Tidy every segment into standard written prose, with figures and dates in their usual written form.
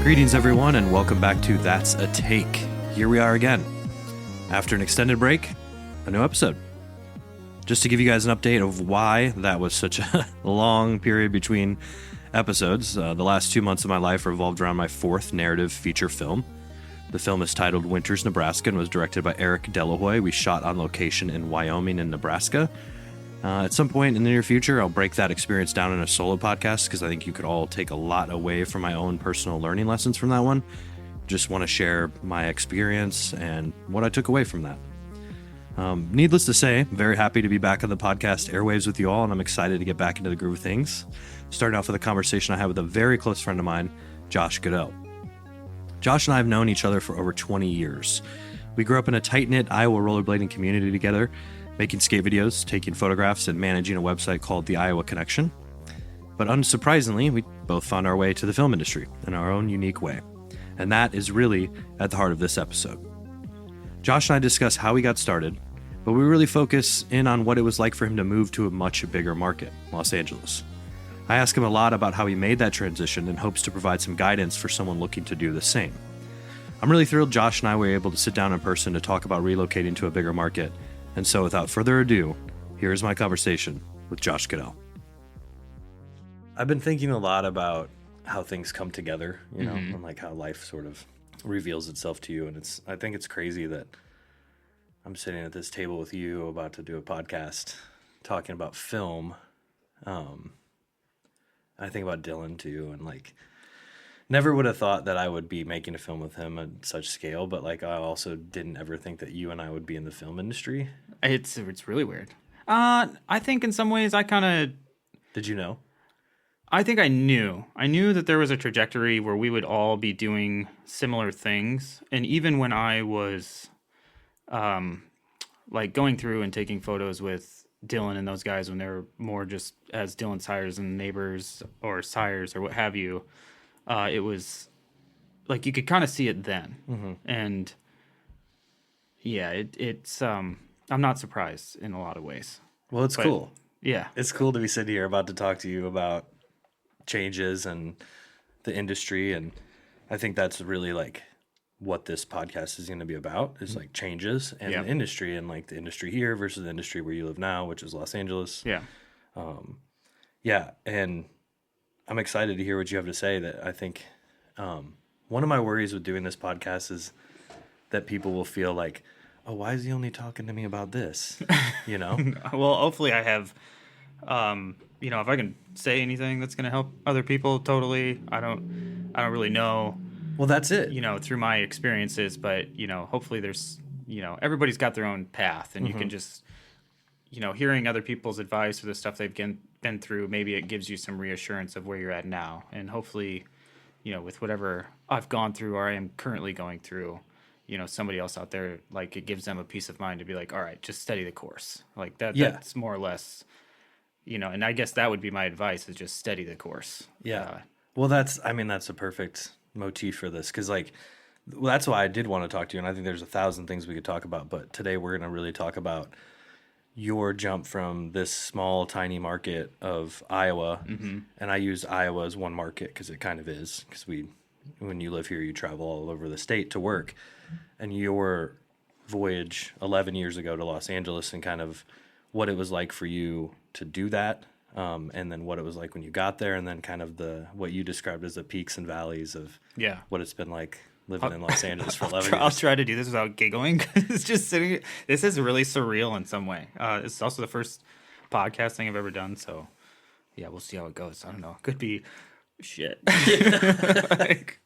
Greetings, everyone, and welcome back to That's a Take. Here we are again. After an extended break, a new episode. Just to give you guys an update of why that was such a long period between episodes, the last 2 months of my life revolved around my fourth narrative feature film. The film is titled Winters, Nebraska, and was directed by Eric Delahoy. We shot on location in Wyoming and Nebraska. At some point in the near future, I'll break that experience down in a solo podcast because I think you could all take a lot away from my own personal learning lessons from that one. Just want to share my experience and what I took away from that. Needless to say, I'm very happy to be back on the podcast airwaves with you all, and I'm excited to get back into the groove of things. Starting off with a conversation I had with a very close friend of mine, Josh Goodell. Josh and I have known each other for over 20 years. We grew up in a tight-knit Iowa rollerblading community together, making skate videos, taking photographs, and managing a website called The Iowa Connection. But unsurprisingly, we both found our way to the film industry in our own unique way. And that is really at the heart of this episode. Josh and I discuss how he got started, but we really focus in on what it was like for him to move to a much bigger market, Los Angeles. I ask him a lot about how he made that transition and hopes to provide some guidance for someone looking to do the same. I'm really thrilled Josh and I were able to sit down in person to talk about relocating to a bigger market. And so without further ado, here is my conversation with Josh Goodell. I've been thinking a lot about how things come together, you know, and like how life sort of reveals itself to you. And I think it's crazy that I'm sitting at this table with you about to do a podcast talking about film. I think about Dylan too, and like never would have thought that I would be making a film with him at such scale, but like I also didn't ever think that you and I would be in the film industry. It's really weird. I think in some ways I kind of... Did you know? I think I knew. I knew that there was a trajectory where we would all be doing similar things. And even when I was like going through and taking photos with Dylan and those guys when they were more just as Dylan sires and neighbors or sires or what have you, it was like you could kind of see it then. Mm-hmm. And yeah, it's I'm not surprised in a lot of ways. Well, it's cool. Yeah. It's cool to be sitting here about to talk to you about changes and the industry. And I think that's really like what this podcast is going to be about is like changes and the industry and like the industry here versus the industry where you live now, which is Los Angeles. Yeah. And I'm excited to hear what you have to say. That I think one of my worries with doing this podcast is that people will feel like, oh, why is he only talking to me about this? You know? Well, hopefully I have, you know, if I can say anything that's going to help other people, totally. I don't really know. Well, that's it. You know, through my experiences, but, you know, hopefully there's, you know, everybody's got their own path and you can just, you know, hearing other people's advice or the stuff they've been through, maybe it gives you some reassurance of where you're at now. And hopefully, you know, with whatever I've gone through or I am currently going through, you know, somebody else out there, like it gives them a peace of mind to be like, all right, just study the course. Like that. Yeah. That's more or less, you know, and I guess that would be my advice is just study the course. Yeah. Well, that's a perfect motif for this. Cause like, well, that's why I did want to talk to you. And I think there's 1,000 things we could talk about, but today we're going to really talk about your jump from this small, tiny market of Iowa. Mm-hmm. And I use Iowa as one market cause it kind of is. Cause when you live here, you travel all over the state to work. And your voyage 11 years ago to Los Angeles and kind of what it was like for you to do that, and then what it was like when you got there, and then kind of what you described as the peaks and valleys of what it's been like living in Los Angeles for 11 years. I'll try to do this without giggling. It's just sitting. This is really surreal in some way. It's also the first podcasting I've ever done, so yeah, we'll see how it goes. I don't know. Could be shit. Like,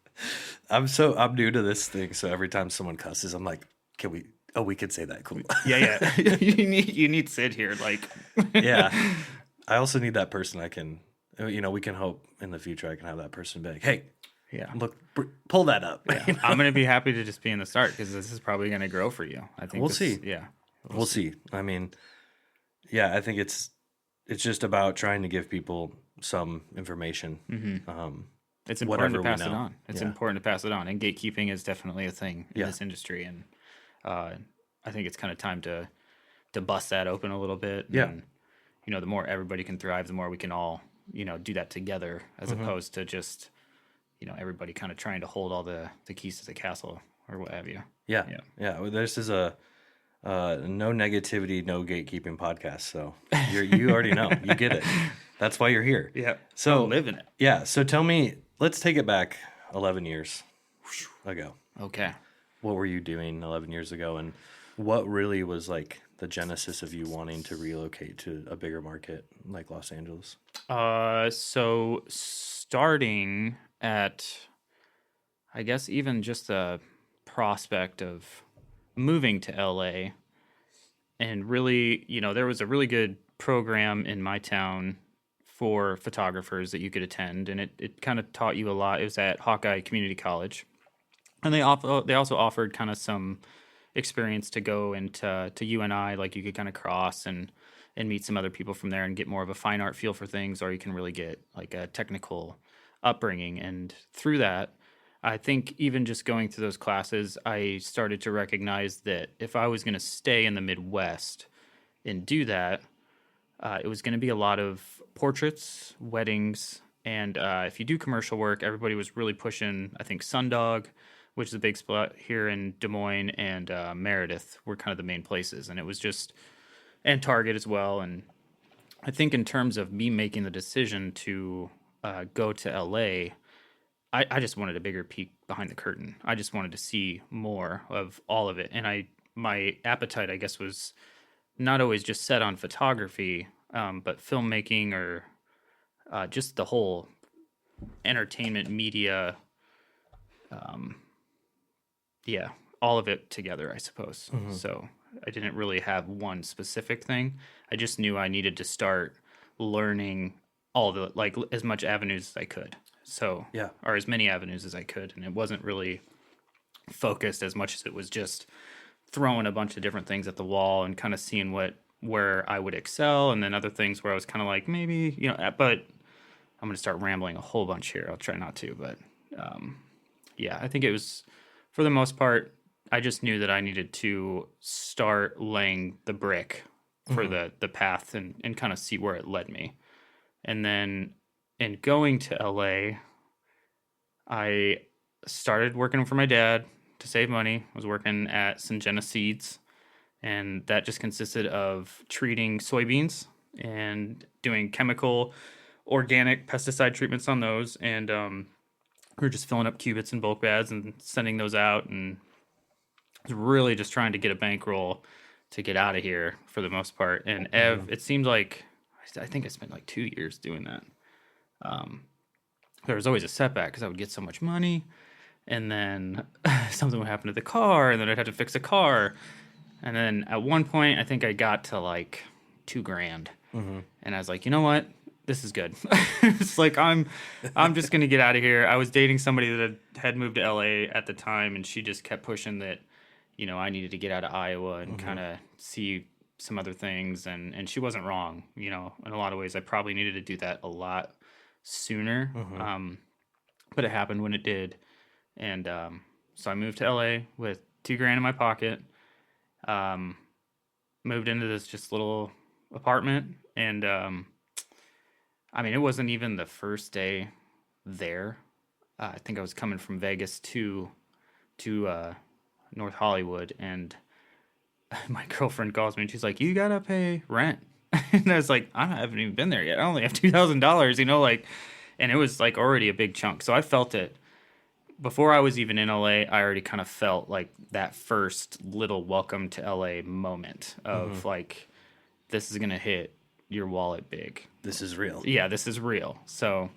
I'm new to this thing, so every time someone cusses, I'm like, we could say that, cool. Yeah. you need Sid here, like. Yeah. I also need that person I can, you know, we can hope in the future I can have that person be like, hey, look, pull that up. Yeah. You know? I'm going to be happy to just be in the start because this is probably going to grow for you. I think we'll see. Yeah. We'll see. I mean, yeah, I think it's just about trying to give people some information. Mm-hmm. It's important to pass it on. It's important to pass it on. And gatekeeping is definitely a thing in this industry. And I think it's kind of time to bust that open a little bit. Yeah. And, you know, the more everybody can thrive, the more we can all, you know, do that together as opposed to just, everybody kind of trying to hold all the keys to the castle or what have you. Yeah. Well, this is a no negativity, no gatekeeping podcast. So you already know. You get it. That's why you're here. Yeah. So I'm living it. Yeah. So tell me, let's take it back 11 years ago. Okay. What were you doing 11 years ago, and what really was like the genesis of you wanting to relocate to a bigger market like Los Angeles? So starting at, I guess, even just the prospect of moving to LA, and really, there was a really good program in my town for photographers that you could attend, and it kind of taught you a lot. It was at Hawkeye Community College, and they also offered kind of some experience to go into to UNI, like you could kind of cross and meet some other people from there and get more of a fine art feel for things, or you can really get like a technical upbringing. And through that, I think even just going through those classes, I started to recognize that if I was going to stay in the Midwest and do that, it was going to be a lot of portraits, weddings, and if you do commercial work, everybody was really pushing, I think, Sundog, which is a big spot here in Des Moines, and Meredith were kind of the main places. And it was just, and Target as well. And I think in terms of me making the decision to go to LA, I just wanted a bigger peek behind the curtain. I just wanted to see more of all of it. And my appetite, I guess, was not always just set on photography, but filmmaking, or just the whole entertainment media, all of it together, I suppose. Mm-hmm. So I didn't really have one specific thing. I just knew I needed to start learning all the, like, as much avenues as I could. So, or as many avenues as I could. And it wasn't really focused as much as it was just throwing a bunch of different things at the wall and kind of seeing where I would excel. And then other things where I was kind of like, maybe, but I'm going to start rambling a whole bunch here. I'll try not to, but I think it was, for the most part, I just knew that I needed to start laying the brick for the path and kind of see where it led me. And then in going to LA, I started working for my dad to save money. I was working at Syngenta Seeds, and that just consisted of treating soybeans and doing chemical, organic pesticide treatments on those. And we were just filling up cubits in bulk bags and sending those out, and I was really just trying to get a bankroll to get out of here for the most part. And it seemed like, I think I spent like 2 years doing that. There was always a setback because I would get so much money, and then something would happen to the car, and then I'd have to fix the car. And then at one point, I think I got to like $2,000, and I was like, you know what? This is good. It's like, I'm just gonna get out of here. I was dating somebody that had moved to LA at the time, and she just kept pushing that, I needed to get out of Iowa and kind of see some other things, and she wasn't wrong. In a lot of ways, I probably needed to do that a lot sooner, but it happened when it did. And so I moved to LA with $2,000 in my pocket, moved into this just little apartment, and it wasn't even the first day there. I think I was coming from Vegas to North Hollywood, and my girlfriend calls me and she's like, "You gotta pay rent." And I was like, "I haven't even been there yet. I only have $2,000, and it was like already a big chunk. So I felt it before I was even in LA. I already kind of felt like that first little welcome to LA moment of like, this is gonna hit your wallet big. This is real. Yeah, this is real. So,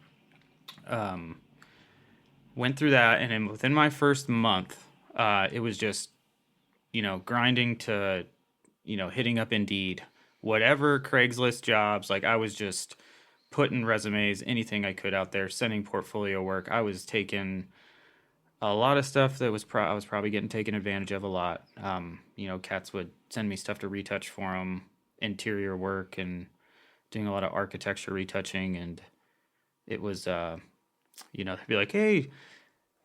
went through that, and then within my first month, it was just, grinding to, hitting up Indeed, whatever Craigslist jobs. Like, I was just putting resumes, anything I could out there, sending portfolio work. I was taking a lot of stuff that was I was probably getting taken advantage of a lot. Cats would send me stuff to retouch for them, interior work, and doing a lot of architecture retouching. And it was, they'd be like, "Hey,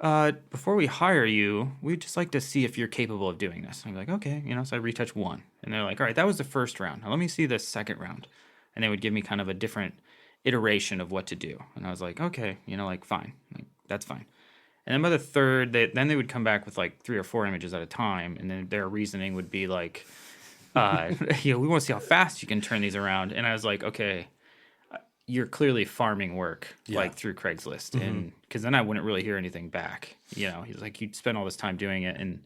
before we hire you, we'd just like to see if you're capable of doing this." And I'd be like, "Okay," so I retouch one. And they're like, "All right, that was the first round. Now let me see the second round." And they would give me kind of a different iteration of what to do. And I was like, "Okay," fine. Like, that's fine. And then by the third, then they would come back with like 3 or 4 images at a time, and then their reasoning would be like, we want to see how fast you can turn these around. And I was like, okay, you're clearly farming work like through Craigslist, and because then I wouldn't really hear anything back. He's like, you'd spend all this time doing it, and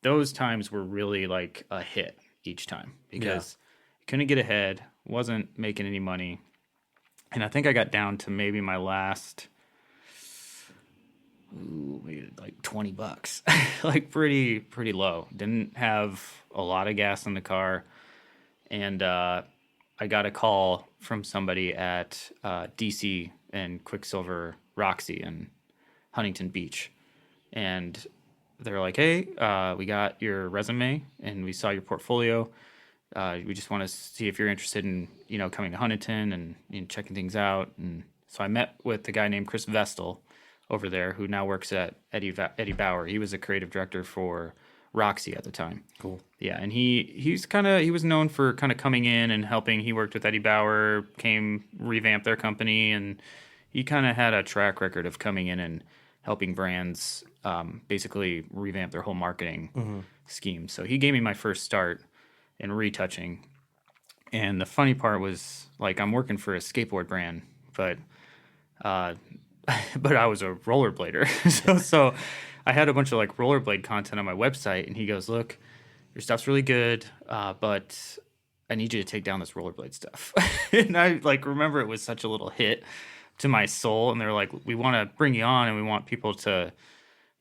those times were really like a hit each time because couldn't get ahead, wasn't making any money, and I think I got down to maybe my last. Maybe like $20, like pretty low. Didn't have a lot of gas in the car, and I got a call from somebody at DC and Quicksilver Roxy in Huntington Beach, and they're like, "Hey, we got your resume and we saw your portfolio. We just want to see if you're interested in coming to Huntington and checking things out." And so I met with the guy named Chris Vestal over there, who now works at Eddie Bauer. He was a creative director for Roxy at the time. Cool. Yeah, and he was known for kind of coming in and helping. He worked with Eddie Bauer, revamped their company, and he kind of had a track record of coming in and helping brands basically revamp their whole marketing scheme. So he gave me my first start in retouching. And the funny part was, like, I'm working for a skateboard brand, but but I was a rollerblader. so I had a bunch of like rollerblade content on my website, and he goes, "Look, your stuff's really good, but I need you to take down this rollerblade stuff." And I like remember it was such a little hit to my soul, and they're like, "We want to bring you on, and we want people to,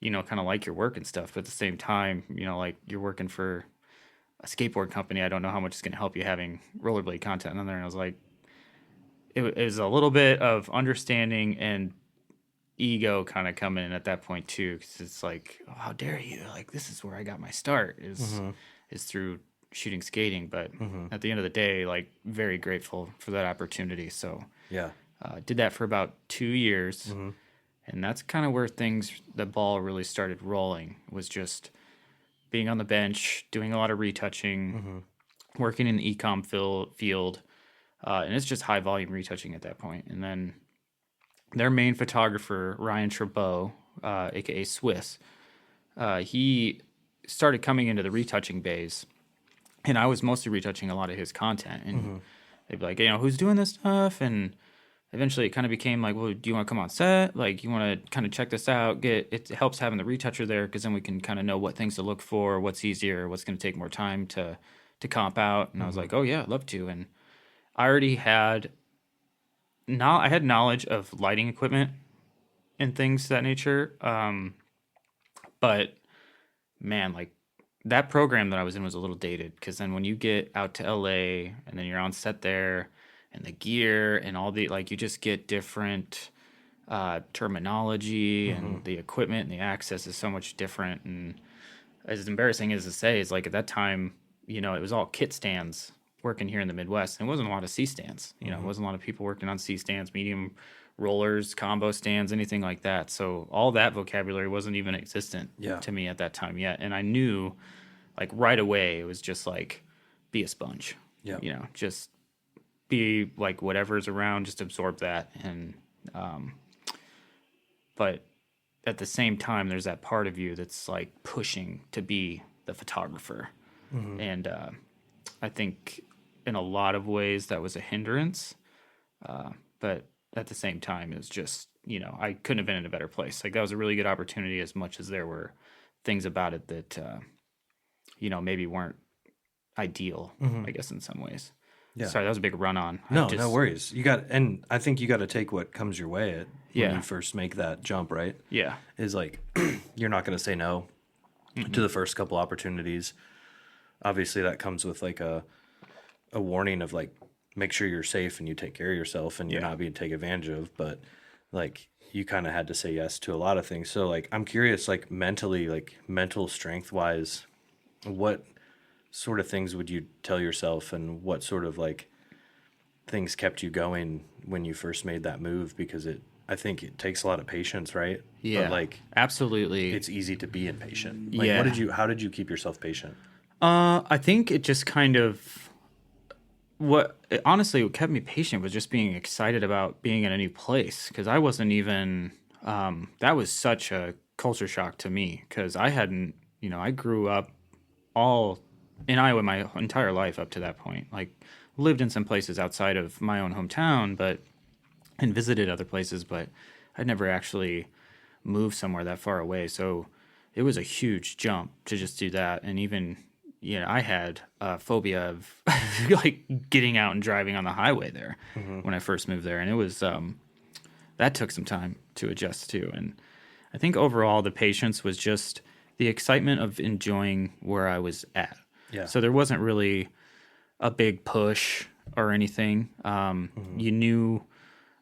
kind of like your work and stuff. But at the same time, like you're working for a skateboard company. I don't know how much it's going to help you having rollerblade content on there." And I was like, it was a little bit of understanding and ego kind of coming in at that point too, because it's like, oh, how dare you, like this is where I got my start is through shooting skating. But at the end of the day, like very grateful for that opportunity. So did that for about 2 years, and that's kind of where the ball really started rolling, was just being on the bench, doing a lot of retouching, working in the e-com field, and it's just high volume retouching at that point. And then their main photographer, Ryan Trabeau, aka Swiss, he started coming into the retouching bays, and I was mostly retouching a lot of his content. And they'd be like, who's doing this stuff? And eventually it kind of became like, well, do you want to come on set? Like, you want to kind of check this out? It helps having the retoucher there, because then we can kind of know what things to look for, what's easier, what's going to take more time to comp out. And I was like, oh yeah, I'd love to. And I already had I had knowledge of lighting equipment and things of that nature. But man, like that program that I was in was a little dated, because then when you get out to LA and then you're on set there, and the gear and all the, like, you just get different terminology, and the equipment and the access is so much different. And as embarrassing as to say, is like at that time, it was all kit stands working here in the Midwest, and it wasn't a lot of C stands. It wasn't a lot of people working on C stands, medium rollers, combo stands, anything like that. So all that vocabulary wasn't even existent to me at that time yet. And I knew, like, right away, it was just like, be a sponge. Just be like whatever's around, just absorb that. And but at the same time, there's that part of you that's like pushing to be the photographer. And I think in a lot of ways that was a hindrance, but at the same time, it was just, I couldn't have been in a better place. Like, that was a really good opportunity, as much as there were things about it that maybe weren't ideal, I guess, in some ways. Sorry, that was a big run on. No worries. And I think you got to take what comes your way when you first make that jump, right? Is like, you're not going to say no to the first couple opportunities. Obviously that comes with like a warning of like, make sure you're safe and you take care of yourself and you're not being taken advantage of. But like, you kind of had to say yes to a lot of things. So like, I'm curious, like mentally, like mental strength wise, what sort of things would you tell yourself, and what sort of like things kept you going when you first made that move? Because I think it takes a lot of patience, right? Yeah, but like, absolutely. It's easy to be impatient. Like, how did you keep yourself patient? I think it just kind of, what kept me patient was just being excited about being in a new place, because I wasn't even that was such a culture shock to me because I hadn't, I grew up all in Iowa my entire life up to that point. Like, lived in some places outside of my own hometown, and visited other places, but I'd never actually moved somewhere that far away. So it was a huge jump to just do that. And even, I had a phobia of like getting out and driving on the highway there when I first moved there. And it was, that took some time to adjust to. And I think overall the patience was just the excitement of enjoying where I was at. Yeah. So there wasn't really a big push or anything. You knew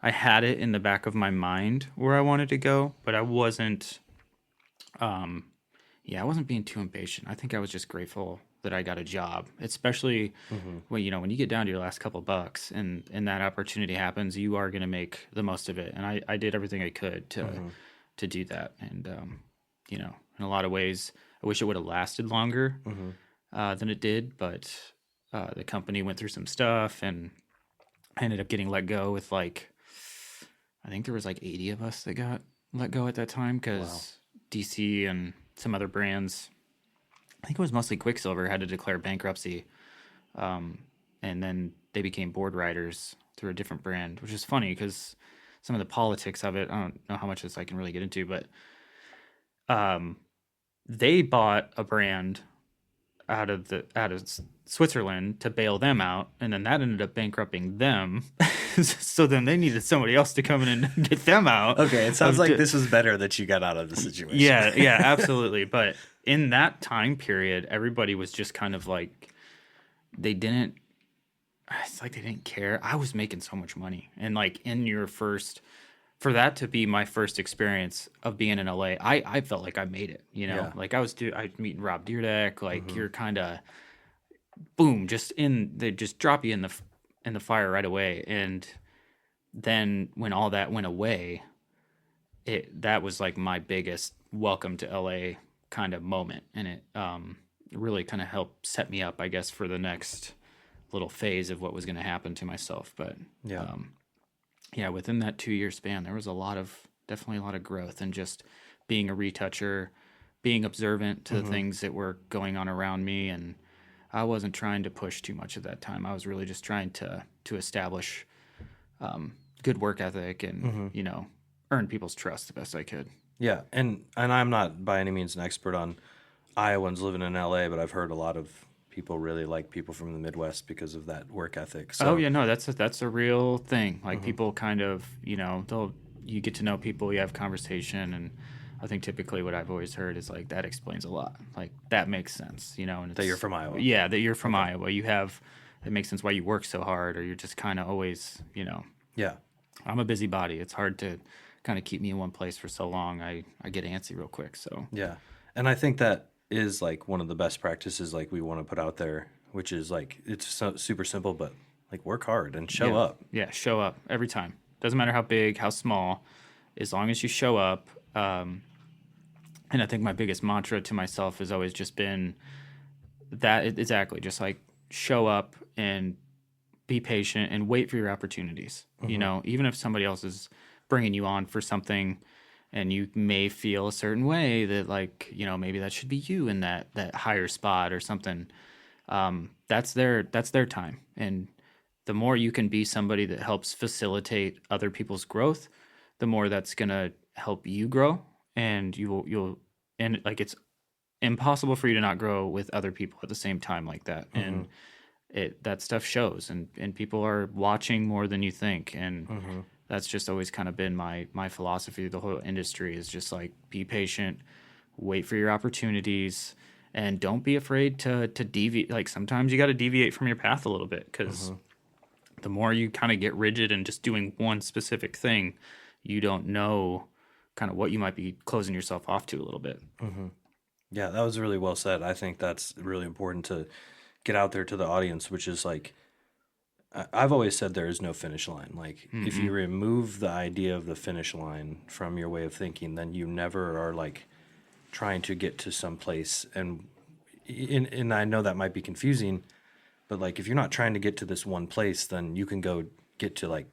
I had it in the back of my mind where I wanted to go, but I wasn't, I wasn't being too impatient. I think I was just grateful that I got a job, especially when, when you get down to your last couple bucks and that opportunity happens, you are going to make the most of it. And I did everything I could to do that. And, in a lot of ways, I wish it would have lasted longer than it did, but the company went through some stuff and I ended up getting let go with I think there was 80 of us that got let go at that time because DC and some other brands, I think it was mostly Quicksilver, had to declare bankruptcy. And then they became board writers through a different brand, which is funny because some of the politics of it, I don't know how much this I can really get into, but they bought a brand out of Switzerland to bail them out, and then that ended up bankrupting them. So then they needed somebody else to come in and get them out. Okay, it sounds like this was better that you got out of the situation. Yeah, absolutely. But in that time period, everybody was just kind of it's like they didn't care. I was making so much money. And for that to be my first experience of being in LA, I felt like I made it, Yeah. Like I was meeting Rob Dyrdek, you're kind of boom, they just drop you in the fire right away. And then when all that went away, that was my biggest welcome to LA kind of moment. And it really kind of helped set me up, I guess, for the next little phase of what was going to happen to myself. But within that 2-year span, there was definitely a lot of growth and just being a retoucher, being observant to the things that were going on around me. And I wasn't trying to push too much at that time. I was really just trying to establish good work ethic and, earn people's trust the best I could. Yeah, and I'm not by any means an expert on Iowans living in LA, but I've heard a lot of people really like people from the Midwest because of that work ethic. So, that's a real thing. People kind of, you get to know people, you have conversation, and I think typically what I've always heard is that explains a lot. That makes sense, and that you're from Iowa. Yeah, that you're from Iowa. It makes sense why you work so hard, or you're just kind of always, Yeah. I'm a busybody. It's hard to kind of keep me in one place for so long. I get antsy real quick. So yeah, and I think that is one of the best practices we want to put out there, which is it's super simple, but work hard and show up. Yeah, show up every time. Doesn't matter how big, how small, as long as you show up. And I think my biggest mantra to myself has always just been that exactly, just show up and be patient and wait for your opportunities. Even if somebody else is bringing you on for something and you may feel a certain way that maybe that should be you in that higher spot or something. That's their time. And the more you can be somebody that helps facilitate other people's growth, the more that's going to help you grow. And it's impossible for you to not grow with other people at the same time like that. And that stuff shows, and people are watching more than you think. And that's just always kind of been my philosophy. The whole industry is just be patient, wait for your opportunities, and don't be afraid to deviate. Sometimes you got to deviate from your path a little bit, because the more you kind of get rigid and just doing one specific thing, you don't know kind of what you might be closing yourself off to a little bit. Yeah, that was really well said. I think that's really important to get out there to the audience, which is I've always said there is no finish line. If you remove the idea of the finish line from your way of thinking, then you never are trying to get to some place. And I know that might be confusing, but if you're not trying to get to this one place, then you can go get to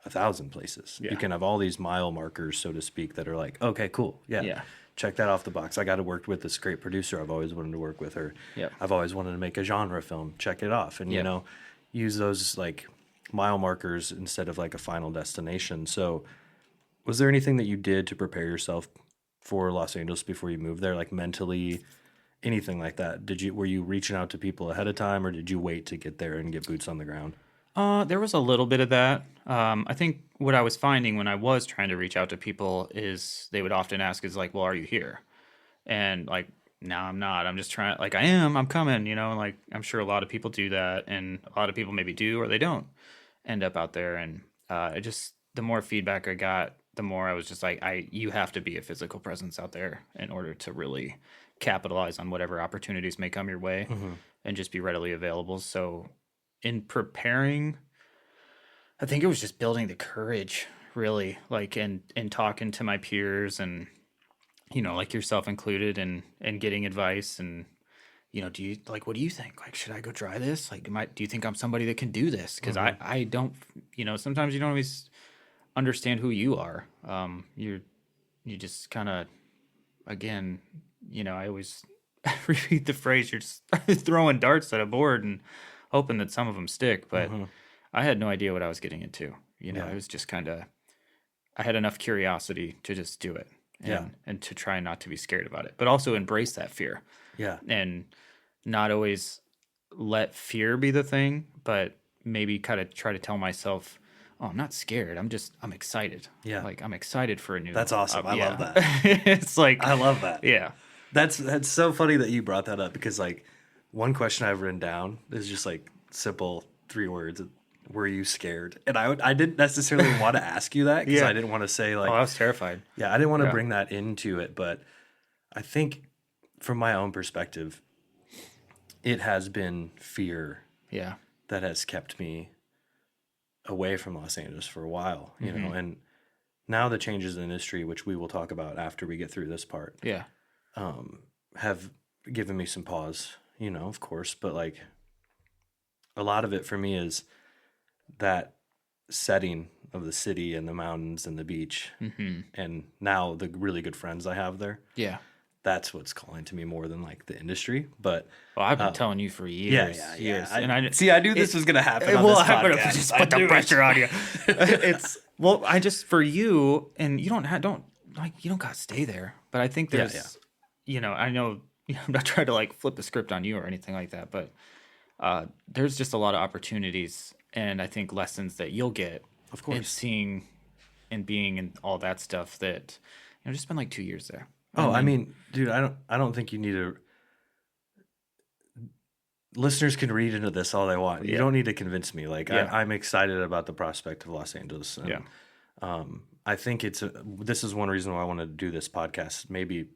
1,000 places. Yeah. You can have all these mile markers, so to speak, that are like, okay, cool. Yeah. Yeah. Check that off the box. I got to work with this great producer I've always wanted to work with, or Yep. I've always wanted to make a genre film. Check it off. And, you Yep. know, use those like mile markers instead of like a final destination. So was there anything that you did to prepare yourself for Los Angeles before you moved there, like mentally, anything like that? Were you reaching out to people ahead of time, or did you wait to get there and get boots on the ground? There was a little bit of that. I think what I was finding when I was trying to reach out to people is they would often ask is like, well, are you here? And like, no, I'm not. I'm just trying, like, I'm coming, you know, like, I'm sure a lot of people do that. And a lot of people maybe do, or they don't end up out there. And the more feedback I got, the more I was just like, you have to be a physical presence out there in order to really capitalize on whatever opportunities may come your way and just be readily available. So in preparing, I think it was just building the courage, really, like, and talking to my peers and, you know, like yourself included, and getting advice and, you know, what do you think? Like, should I go try this? Like, do you think I'm somebody that can do this? Because I don't, you know, sometimes you don't always understand who you are. You just kind of, again, you know, I always repeat the phrase, you're just throwing darts at a board and hoping that some of them stick. But I had no idea what I was getting into. You know, it was just kind of, I had enough curiosity to just do it. And to try not to be scared about it, but also embrace that fear. Yeah. And not always let fear be the thing, but maybe kind of try to tell myself, oh, I'm not scared. I'm excited. Yeah. Like, I'm excited for a new. That's awesome. I love that. It's like, I love that. yeah. That's so funny that you brought that up, because like one question I've written down is just like simple 3 words. Were you scared? And I didn't necessarily want to ask you that, because I didn't want to say like, I was terrified. Yeah, I didn't want to bring that into it, but I think from my own perspective, it has been fear that has kept me away from Los Angeles for a while, you know, and now the changes in the industry, which we will talk about after we get through this part, have given me some pause, you know, of course, but like a lot of it for me is that setting of the city and the mountains and the beach, and now the really good friends I have there. Yeah. That's what's calling to me more than like the industry. But I've been telling you for years. Yeah. And I knew this was going to happen on this podcast. Just put the pressure on you. I just, for you, and you don't got to stay there. But I think there's, you know, I know, I'm not trying to like flip the script on you or anything like that, but there's just a lot of opportunities, and I think lessons that you'll get, of course, and seeing and being and all that stuff that, you know, just spend like 2 years there. I mean, dude, I don't think you need to. Listeners can read into this all they want. You don't need to convince me. Like, I'm excited about the prospect of Los Angeles. And, I think this is one reason why I wanted to do this podcast. Maybe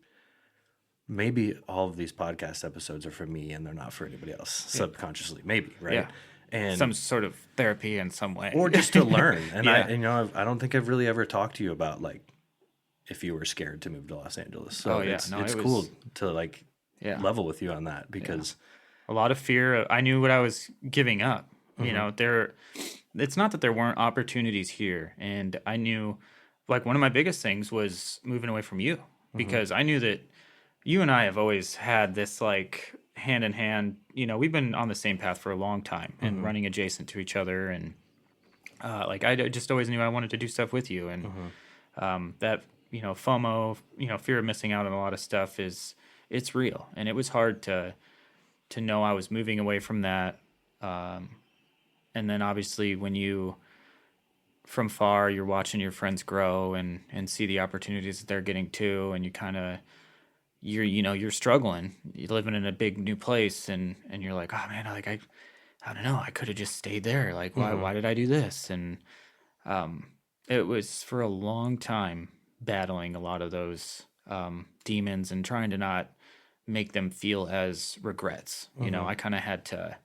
all of these podcast episodes are for me and they're not for anybody else subconsciously. Maybe, right? Yeah. And some sort of therapy in some way, or just to learn. And I don't think I've really ever talked to you about like if you were scared to move to Los Angeles. So it's cool to like level with you on that, because a lot of fear. I knew what I was giving up. You know, it's not that there weren't opportunities here, and I knew, like, one of my biggest things was moving away from you, because I knew that you and I have always had this like hand in hand. You know, we've been on the same path for a long time and running adjacent to each other, and like I just always knew I wanted to do stuff with you, and that, you know, FOMO, you know, fear of missing out on a lot of stuff it's real, and it was hard to know I was moving away from that. And then obviously when you, from far, you're watching your friends grow and see the opportunities that they're getting too, and you kind of, you're struggling. You're living in a big new place, and you're like, oh man, like I don't know, I could have just stayed there. Like, why did I do this? And it was for a long time battling a lot of those demons and trying to not make them feel as regrets. You know, I kind of had to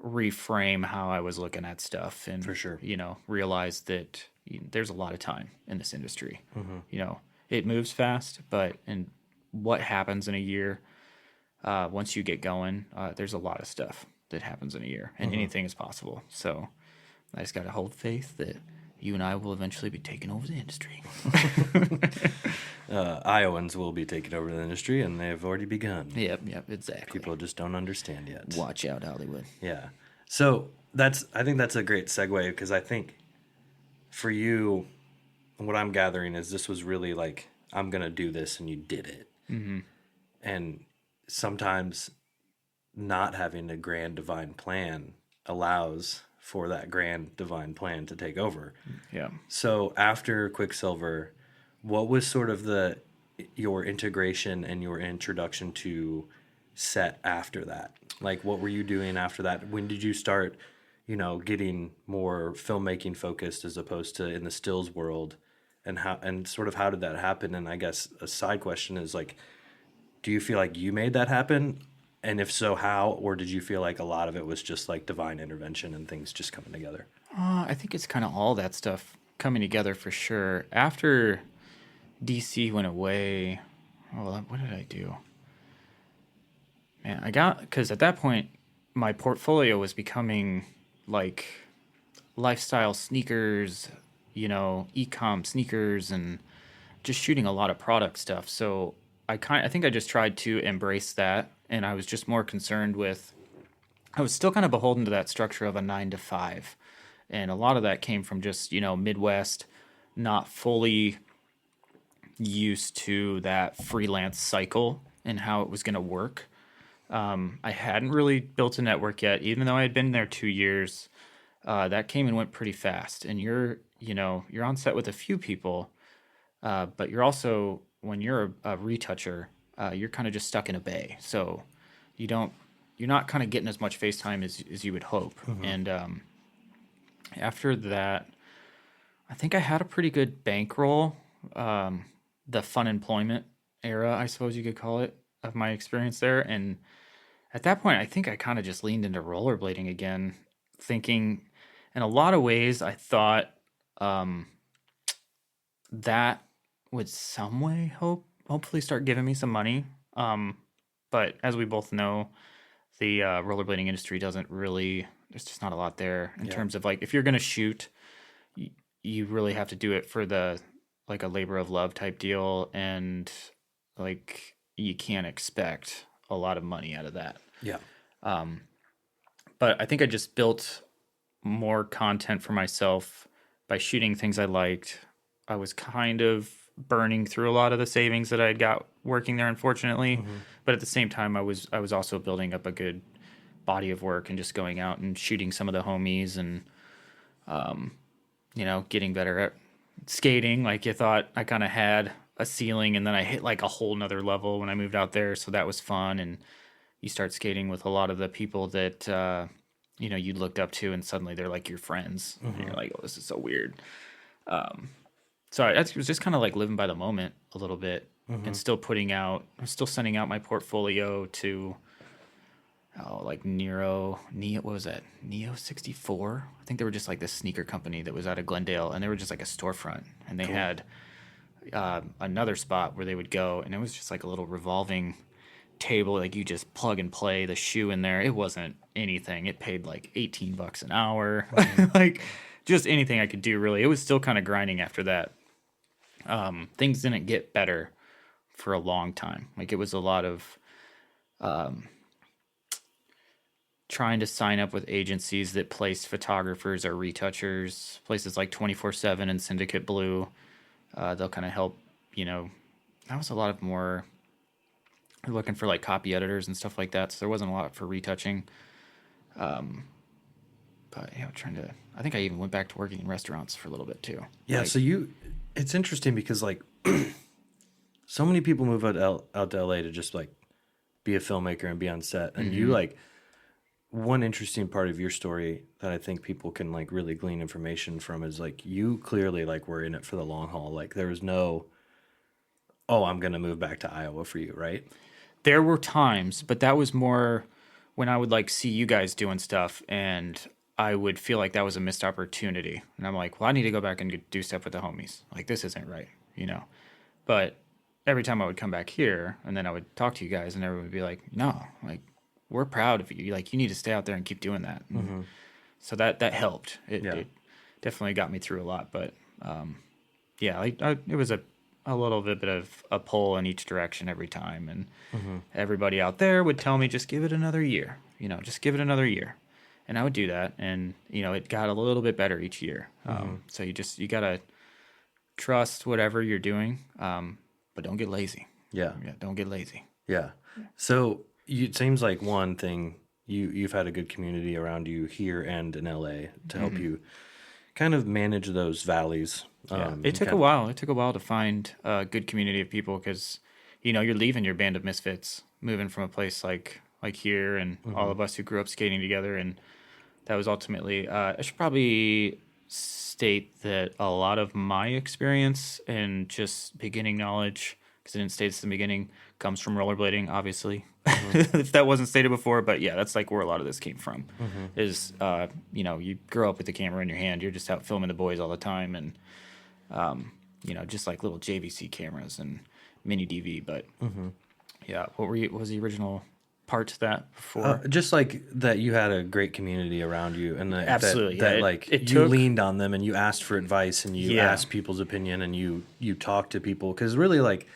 reframe how I was looking at stuff, and for sure, you know, realize that there's a lot of time in this industry. You know, it moves fast, but and what happens in a year, once you get going, there's a lot of stuff that happens in a year, and anything is possible. So I just got to hold faith that you and I will eventually be taking over the industry. Iowans will be taking over the industry, and they have already begun. Yep, exactly. People just don't understand yet. Watch out, Hollywood. Yeah. So I think that's a great segue, because I think for you, what I'm gathering is this was really like, I'm going to do this, and you did it. Mm-hmm. And sometimes not having a grand divine plan allows for that grand divine plan to take over. Yeah. So after Quicksilver, what was sort of your integration and your introduction to set after that? Like, what were you doing after that? When did you start, getting more filmmaking focused as opposed to in the stills world? And how did that happen? And I guess a side question is like, do you feel like you made that happen? And if so, how? Or did you feel like a lot of it was just like divine intervention and things just coming together? I think it's kind of all that stuff coming together for sure. After DC went away, what did I do? Man, because at that point, my portfolio was becoming like lifestyle sneakers, e-com sneakers, and just shooting a lot of product stuff. So I think I just tried to embrace that, and I was just more concerned with. I was still kind of beholden to that structure of a 9 to 5, and a lot of that came from just Midwest, not fully used to that freelance cycle and how it was going to work. I hadn't really built a network yet, even though I had been there 2 years. That came and went pretty fast, and you're on set with a few people, but you're also, when you're a retoucher, you're kind of just stuck in a bay. So you're not kind of getting as much face time as you would hope. Mm-hmm. And after that, I think I had a pretty good bankroll. The fun employment era, I suppose you could call it, of my experience there. And at that point, I think I kind of just leaned into rollerblading again, thinking in a lot of ways I thought that would some way hopefully start giving me some money. But as we both know, the rollerblading industry doesn't really, there's just not a lot there in terms of like, if you're going to shoot, you really have to do it for like a labor of love type deal. And like, you can't expect a lot of money out of that. Yeah. But I think I just built more content for myself by shooting things I liked. I was kind of burning through a lot of the savings that I had got working there, unfortunately. Mm-hmm. But at the same time, I was also building up a good body of work and just going out and shooting some of the homies and, getting better at skating. Like, you thought I kind of had a ceiling, and then I hit like a whole nother level when I moved out there. So that was fun. And you start skating with a lot of the people that, you looked up to, and suddenly they're like your friends. Mm-hmm. And you're like, oh, this is so weird. So I was just kind of like living by the moment a little bit, mm-hmm. and still sending out my portfolio to, like Neo 64. I think they were just like this sneaker company that was out of Glendale, and they were just like a storefront, and they had another spot where they would go, and it was just like a little revolving table. Like, you just plug and play the shoe in there. It wasn't anything. It paid like $18 an hour. Mm-hmm. Like, just anything I could do, really. It was still kind of grinding after that. Things didn't get better for a long time. Like, it was a lot of trying to sign up with agencies that placed photographers or retouchers, places like 24/7 and Syndicate Blue. They'll kind of help, that was a lot of more looking for like copy editors and stuff like that. So there wasn't a lot for retouching. But yeah, I think I even went back to working in restaurants for a little bit too. Yeah. Like, so it's interesting because like so many people move out to LA to just like be a filmmaker and be on set. And mm-hmm. you like, one interesting part of your story that I think people can like really glean information from is like, you clearly like were in it for the long haul. Like, there was no, I'm going to move back to Iowa for you, right? There were times, but that was more when I would like see you guys doing stuff, and I would feel like that was a missed opportunity. And I'm like, well, I need to go back and do stuff with the homies. Like, this isn't right, But every time I would come back here, and then I would talk to you guys, and everyone would be like, no, like, we're proud of you. Like, you need to stay out there and keep doing that. Mm-hmm. So that helped. It definitely got me through a lot. But yeah, it was a little bit of a pull in each direction every time, and everybody out there would tell me, just give it another year, just give it another year, and I would do that, and it got a little bit better each year. So you gotta trust whatever you're doing, but don't get lazy. Yeah. Don't get lazy. Yeah. So it seems like one thing you've had a good community around you here and in LA to help you kind of manage those valleys. It took a while. It took a while to find a good community of people because, you're leaving your band of misfits, moving from a place like here, and all of us who grew up skating together, and that was ultimately. I should probably state that a lot of my experience and just beginning knowledge, because I didn't state this in the beginning, comes from rollerblading, obviously. If that wasn't stated before, but yeah, that's like where a lot of this came from. Is you grow up with the camera in your hand, you're just out filming the boys all the time, and just like little JVC cameras and mini DV. But yeah, what was the original part to that before? Just like that, you had a great community around you, and Absolutely, you leaned on them, and you asked for advice, and you asked people's opinion, and you talked to people, because really, like,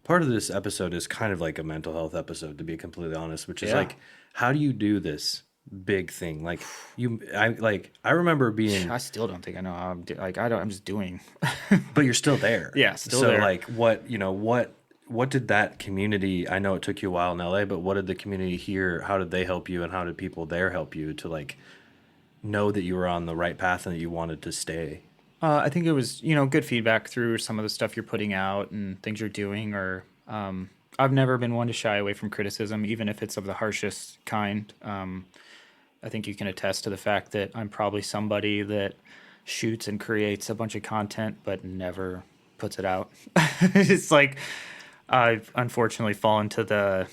part of this episode is kind of like a mental health episode, to be completely honest, which is like, how do you do this big thing? Like, I remember being. I still don't think I know how I'm I'm just doing. But you're still there. Yeah, still there. So like, what did that community? I know it took you a while in LA, but what did the community here? How did they help you, and how did people there help you to like know that you were on the right path and that you wanted to stay? I think it was, good feedback through some of the stuff you're putting out and things you're doing. Or I've never been one to shy away from criticism, even if it's of the harshest kind. I think you can attest to the fact that I'm probably somebody that shoots and creates a bunch of content, but never puts it out. It's like I've unfortunately fallen to the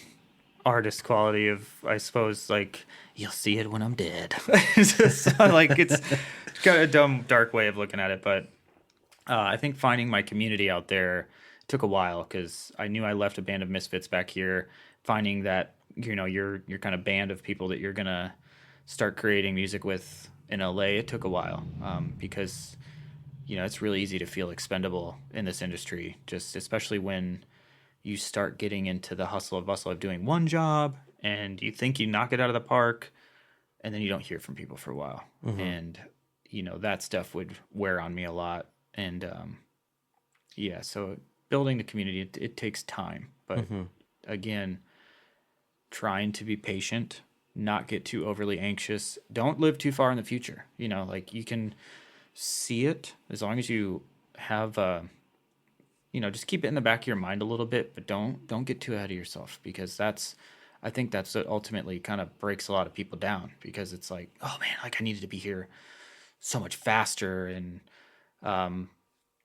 artist quality of, I suppose, like, you'll see it when I'm dead. It's got a dumb, dark way of looking at it, but I think finding my community out there took a while, because I knew I left a band of misfits back here. Finding that your kind of band of people that you're gonna start creating music with in LA, it took a while, because it's really easy to feel expendable in this industry, just especially when you start getting into the hustle and bustle of doing one job, and you think you knock it out of the park, and then you don't hear from people for a while. And that stuff would wear on me a lot. And so building the community, it takes time. But again, trying to be patient, not get too overly anxious. Don't live too far in the future. You can see it as long as you have just keep it in the back of your mind a little bit, but don't get too ahead of yourself, because I think that's what ultimately kind of breaks a lot of people down, because it's like, oh man, like I needed to be here so much faster. And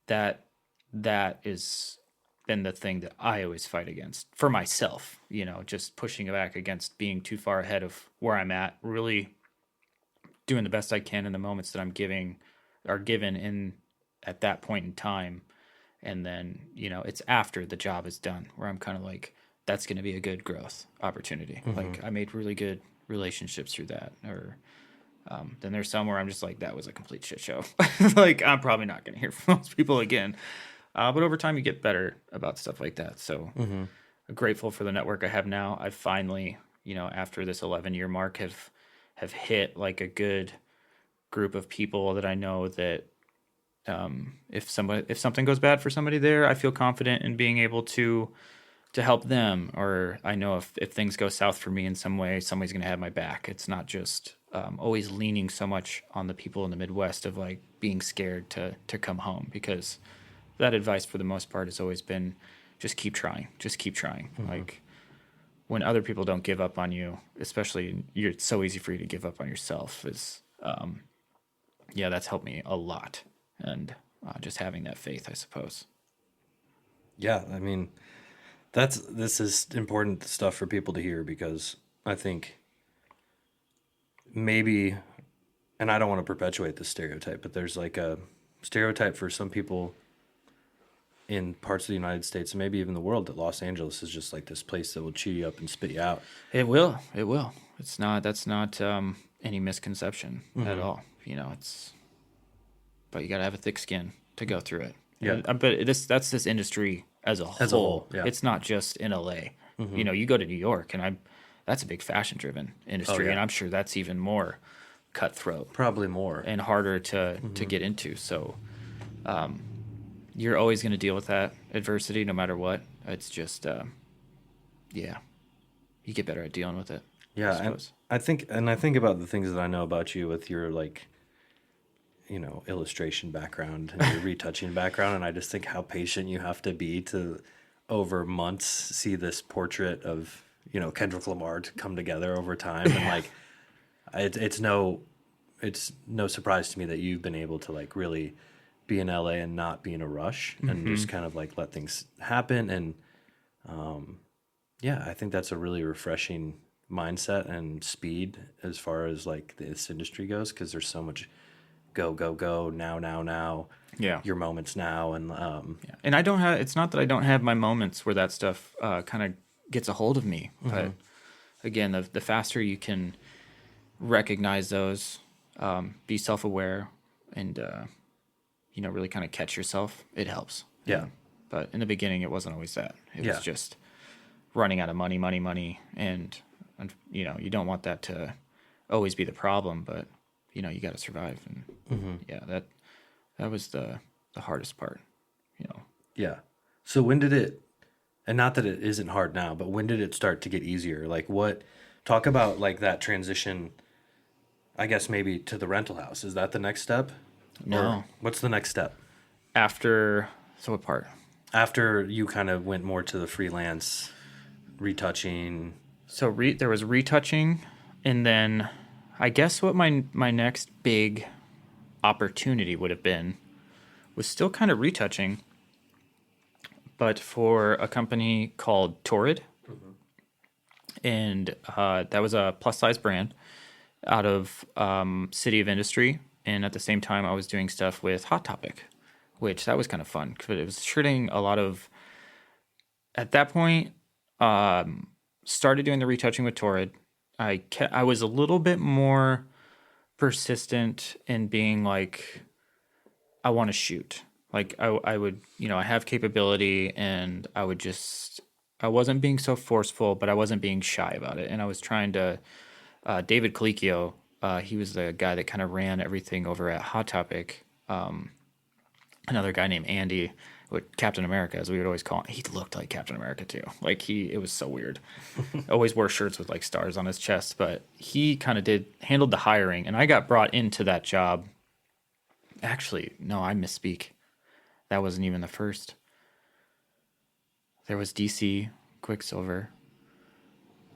that is been the thing that I always fight against for myself, just pushing back against being too far ahead of where I'm at, really doing the best I can in the moments that I'm given in at that point in time. And then, it's after the job is done where I'm kind of like, that's going to be a good growth opportunity. Like, I made really good relationships through that. Or then there's some where I'm just like, that was a complete shit show. Like, I'm probably not going to hear from those people again. But over time, you get better about stuff like that. So I'm grateful for the network I have now. I finally, after this 11-year mark, have hit like a good group of people that I know that if something goes bad for somebody there, I feel confident in being able to help them. Or I know if things go south for me in some way, somebody's going to have my back. It's not just always leaning so much on the people in the Midwest of like being scared to come home, because that advice for the most part has always been just keep trying. Like, when other people don't give up on you, especially it's so easy for you to give up on yourself, is that's helped me a lot. And just having that faith, I suppose. Yeah, I mean, this is important stuff for people to hear, because I think maybe, and I don't want to perpetuate this stereotype, but there's like a stereotype for some people in parts of the United States and maybe even the world that Los Angeles is just like this place that will chew you up and spit you out. It will. That's not any misconception at all. It's but you got to have a thick skin to go through it. Yeah. But that's this industry as a whole. As a whole, yeah. It's not just in LA. You know, you go to New York, and that's a big fashion-driven industry, yeah. and I'm sure that's even more cutthroat. Probably more. And harder to get into. So you're always going to deal with that adversity no matter what. It's just, you get better at dealing with it. Yeah, I think about the things that I know about you with your like, you know, illustration background and your retouching background, and I just think how patient you have to be to over months see this portrait of, you know, Kendrick Lamar to come together over time, and like it's no surprise to me that you've been able to like really be in LA and not be in a rush and just kind of like let things happen. And I think that's a really refreshing mindset and speed as far as like this industry goes, because there's so much go now, Yeah. your moments now. And And it's not that I don't have my moments where that stuff kind of gets a hold of me, but again, the faster you can recognize those, be self-aware, and you know, really kind of catch yourself, it helps. Yeah. But in the beginning, it wasn't always that. It Yeah. was just running out of money, and you know, you don't want that to always be the problem, but you know, you got to survive, and that was the hardest part, you know. Yeah. So when did it, and not that it isn't hard now, but when did it start to get easier? Like talk about like that transition, I guess maybe to the rental house. Is that the next step? No. Or what's the next step? So what part? After you kind of went more to the freelance retouching. So there was retouching, and then I guess what my next big opportunity would have been was still kind of retouching, but for a company called Torrid. And that was a plus size brand out of City of Industry. And at the same time, I was doing stuff with Hot Topic, which that was kind of fun because it was shooting a lot of, at that point, started doing the retouching with Torrid. I was a little bit more persistent in being like, I want to shoot. Like I would, you know, I have capability, and I wasn't being so forceful, but I wasn't being shy about it. And I was trying to, David Colicchio, he was the guy that kind of ran everything over at Hot Topic. Another guy named Andy, Captain America, as we would always call him. He looked like Captain America too. Like it was so weird. Always wore shirts with like stars on his chest, but he kind of handled the hiring, and I got brought into that job. Actually, no, I misspeak. That wasn't even the first. There was DC, Quicksilver.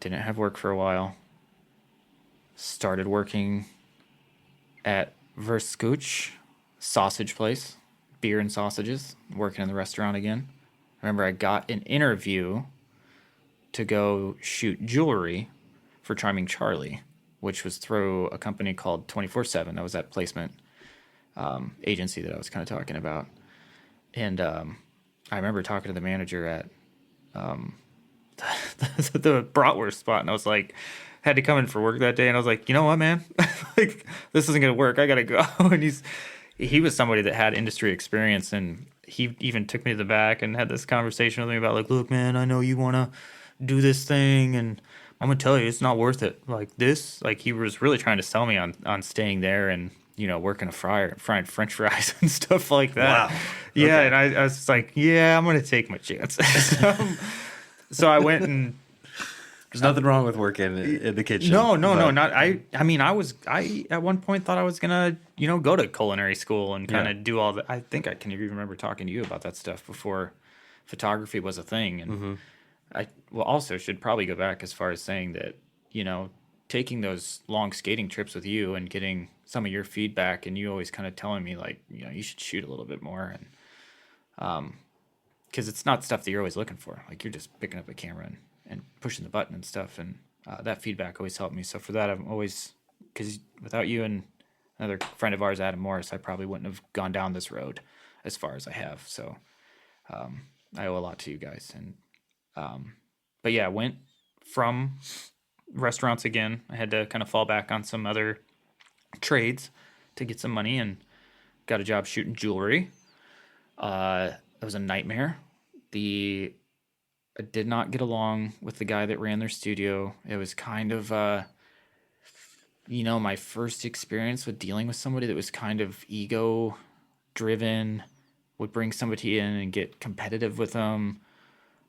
Didn't have work for a while. Started working at Verskooch sausage place, beer and sausages, working in the restaurant again. I remember I got an interview to go shoot jewelry for Charming Charlie, which was through a company called 24/7. That was that placement agency that I was kind of talking about. And I remember talking to the manager at the bratwurst spot, and I was like, had to come in for work that day, and I was like, you know what, man, like this isn't gonna work. I gotta go. And he was somebody that had industry experience, and he even took me to the back and had this conversation with me about like, look, man, I know you wanna do this thing, and I'm gonna tell you, it's not worth it. Like this, like he was really trying to sell me on staying there and, you know, working a fryer, frying French fries and stuff like that. Wow. Yeah, Okay. and I was just like, yeah, I'm gonna take my chance. So I went and. There's nothing wrong with working in the kitchen. No, not. I mean, I at one point thought I was gonna, you know, go to culinary school and kind of do all that. I think I can even remember talking to you about that stuff before photography was a thing. And I also should probably go back as far as saying that, you know, taking those long skating trips with you and getting some of your feedback, and you always kind of telling me like, you know, you should shoot a little bit more, and because it's not stuff that you're always looking for. Like you're just picking up a camera and pushing the button and stuff, and that feedback always helped me. So for that, I'm always, because without you and another friend of ours, Adam Morris, I probably wouldn't have gone down this road as far as I have. So I owe a lot to you guys. And but yeah, I went from restaurants again. I had to kind of fall back on some other trades to get some money, and got a job shooting jewelry. It was a nightmare. I did not get along with the guy that ran their studio. It was kind of, my first experience with dealing with somebody that was kind of ego driven, would bring somebody in and get competitive with them.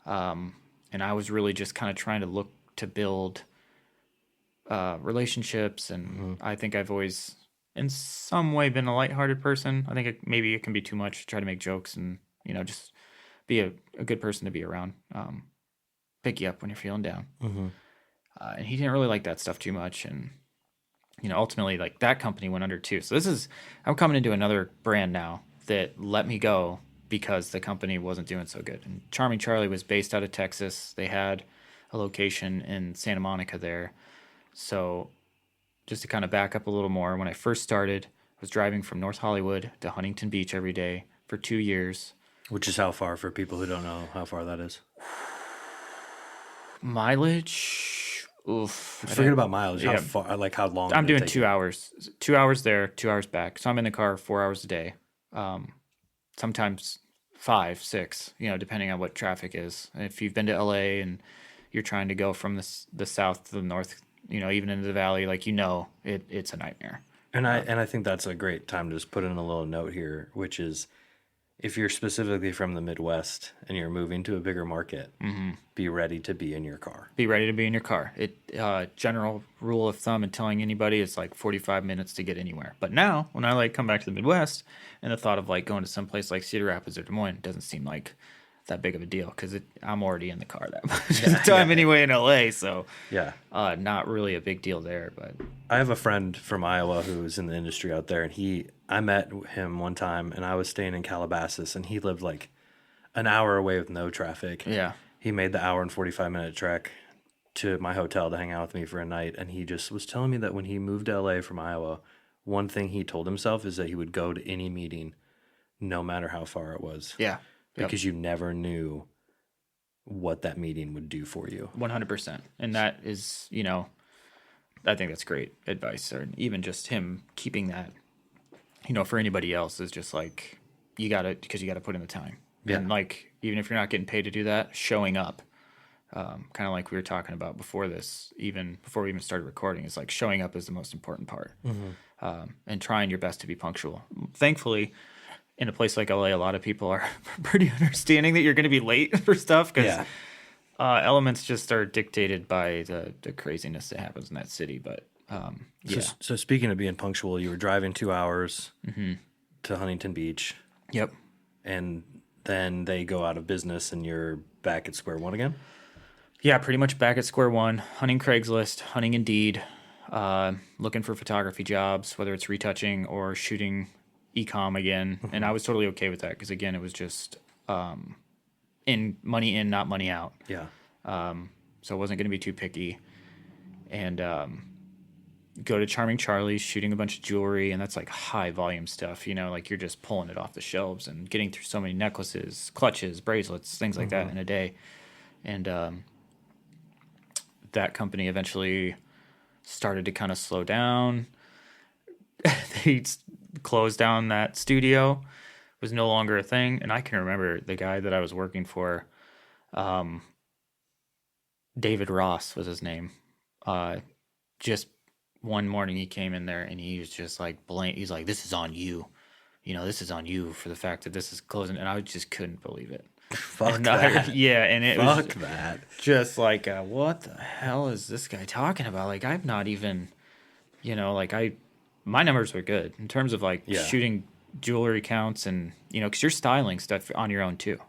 And I was really just kind of trying to look to build relationships. And I think I've always, in some way, been a lighthearted person. I think maybe it can be too much to try to make jokes and, just be a good person to be around. Pick you up when you're feeling down. And he didn't really like that stuff too much. And, ultimately, like, that company went under too. So I'm coming into another brand now that let me go because the company wasn't doing so good. And Charming Charlie was based out of Texas. They had a location in Santa Monica there. So just to kind of back up a little more, when I first started, I was driving from North Hollywood to Huntington Beach every day for 2 years. Which is how far, for people who don't know how far that is? Mileage? Oof. Forget about mileage. How far, like how long? I'm doing 2 hours. 2 hours there, 2 hours back. So I'm in the car 4 hours a day. Sometimes 5, 6, depending on what traffic is. If you've been to LA and you're trying to go from the south to the north, even into the valley, like, it's a nightmare. And I think that's a great time to just put in a little note here, which is, if you're specifically from the Midwest and you're moving to a bigger market, be ready to be in your car. Be ready to be in your car. General rule of thumb and telling anybody, it's like 45 minutes to get anywhere. But now, when I come back to the Midwest, and the thought of going to some place like Cedar Rapids or Des Moines doesn't seem like that big of a deal because I'm already in the car that much of the time anyway in LA. So not really a big deal there. But I have a friend from Iowa who's in the industry out there, and I met him one time, and I was staying in Calabasas, and he lived like an hour away with no traffic. Yeah. He made the hour and 45-minute trek to my hotel to hang out with me for a night, and he just was telling me that when he moved to LA from Iowa, one thing he told himself is that he would go to any meeting, no matter how far it was. Yeah. Because you never knew what that meeting would do for you. 100%. And that is, I think that's great advice. Or even just him keeping that, for anybody else is just like, because you got to put in the time. Yeah. And even if you're not getting paid to do that, showing up, kind of like we were talking about before this, even before we even started recording, is like showing up is the most important part. And trying your best to be punctual. Thankfully, in a place like LA, a lot of people are pretty understanding that you're going to be late for stuff because elements just are dictated by the craziness that happens in that city. But So speaking of being punctual, you were driving 2 hours to Huntington Beach. Yep. And then they go out of business and you're back at square one again? Yeah, pretty much back at square one, hunting Craigslist, hunting Indeed, looking for photography jobs, whether it's retouching or shooting e-com again. And I was totally okay with that because, again, it was just money in, not money out. Yeah. So I wasn't going to be too picky. And go to Charming Charlie's, shooting a bunch of jewelry, and that's like high volume stuff, like you're just pulling it off the shelves and getting through so many necklaces, clutches, bracelets, things like that in a day. And that company eventually started to kind of slow down. They closed down that studio, was no longer a thing. And I can remember the guy that I was working for, David Ross was his name. Just one morning he came in there and he was just like he's like, "This is on you. This is on you for the fact that this is closing." And I just couldn't believe it. Fuck that. And it was that. Just like, what the hell is this guy talking about? Like, I've not even, my numbers were good in terms of shooting jewelry counts and, because you're styling stuff on your own too.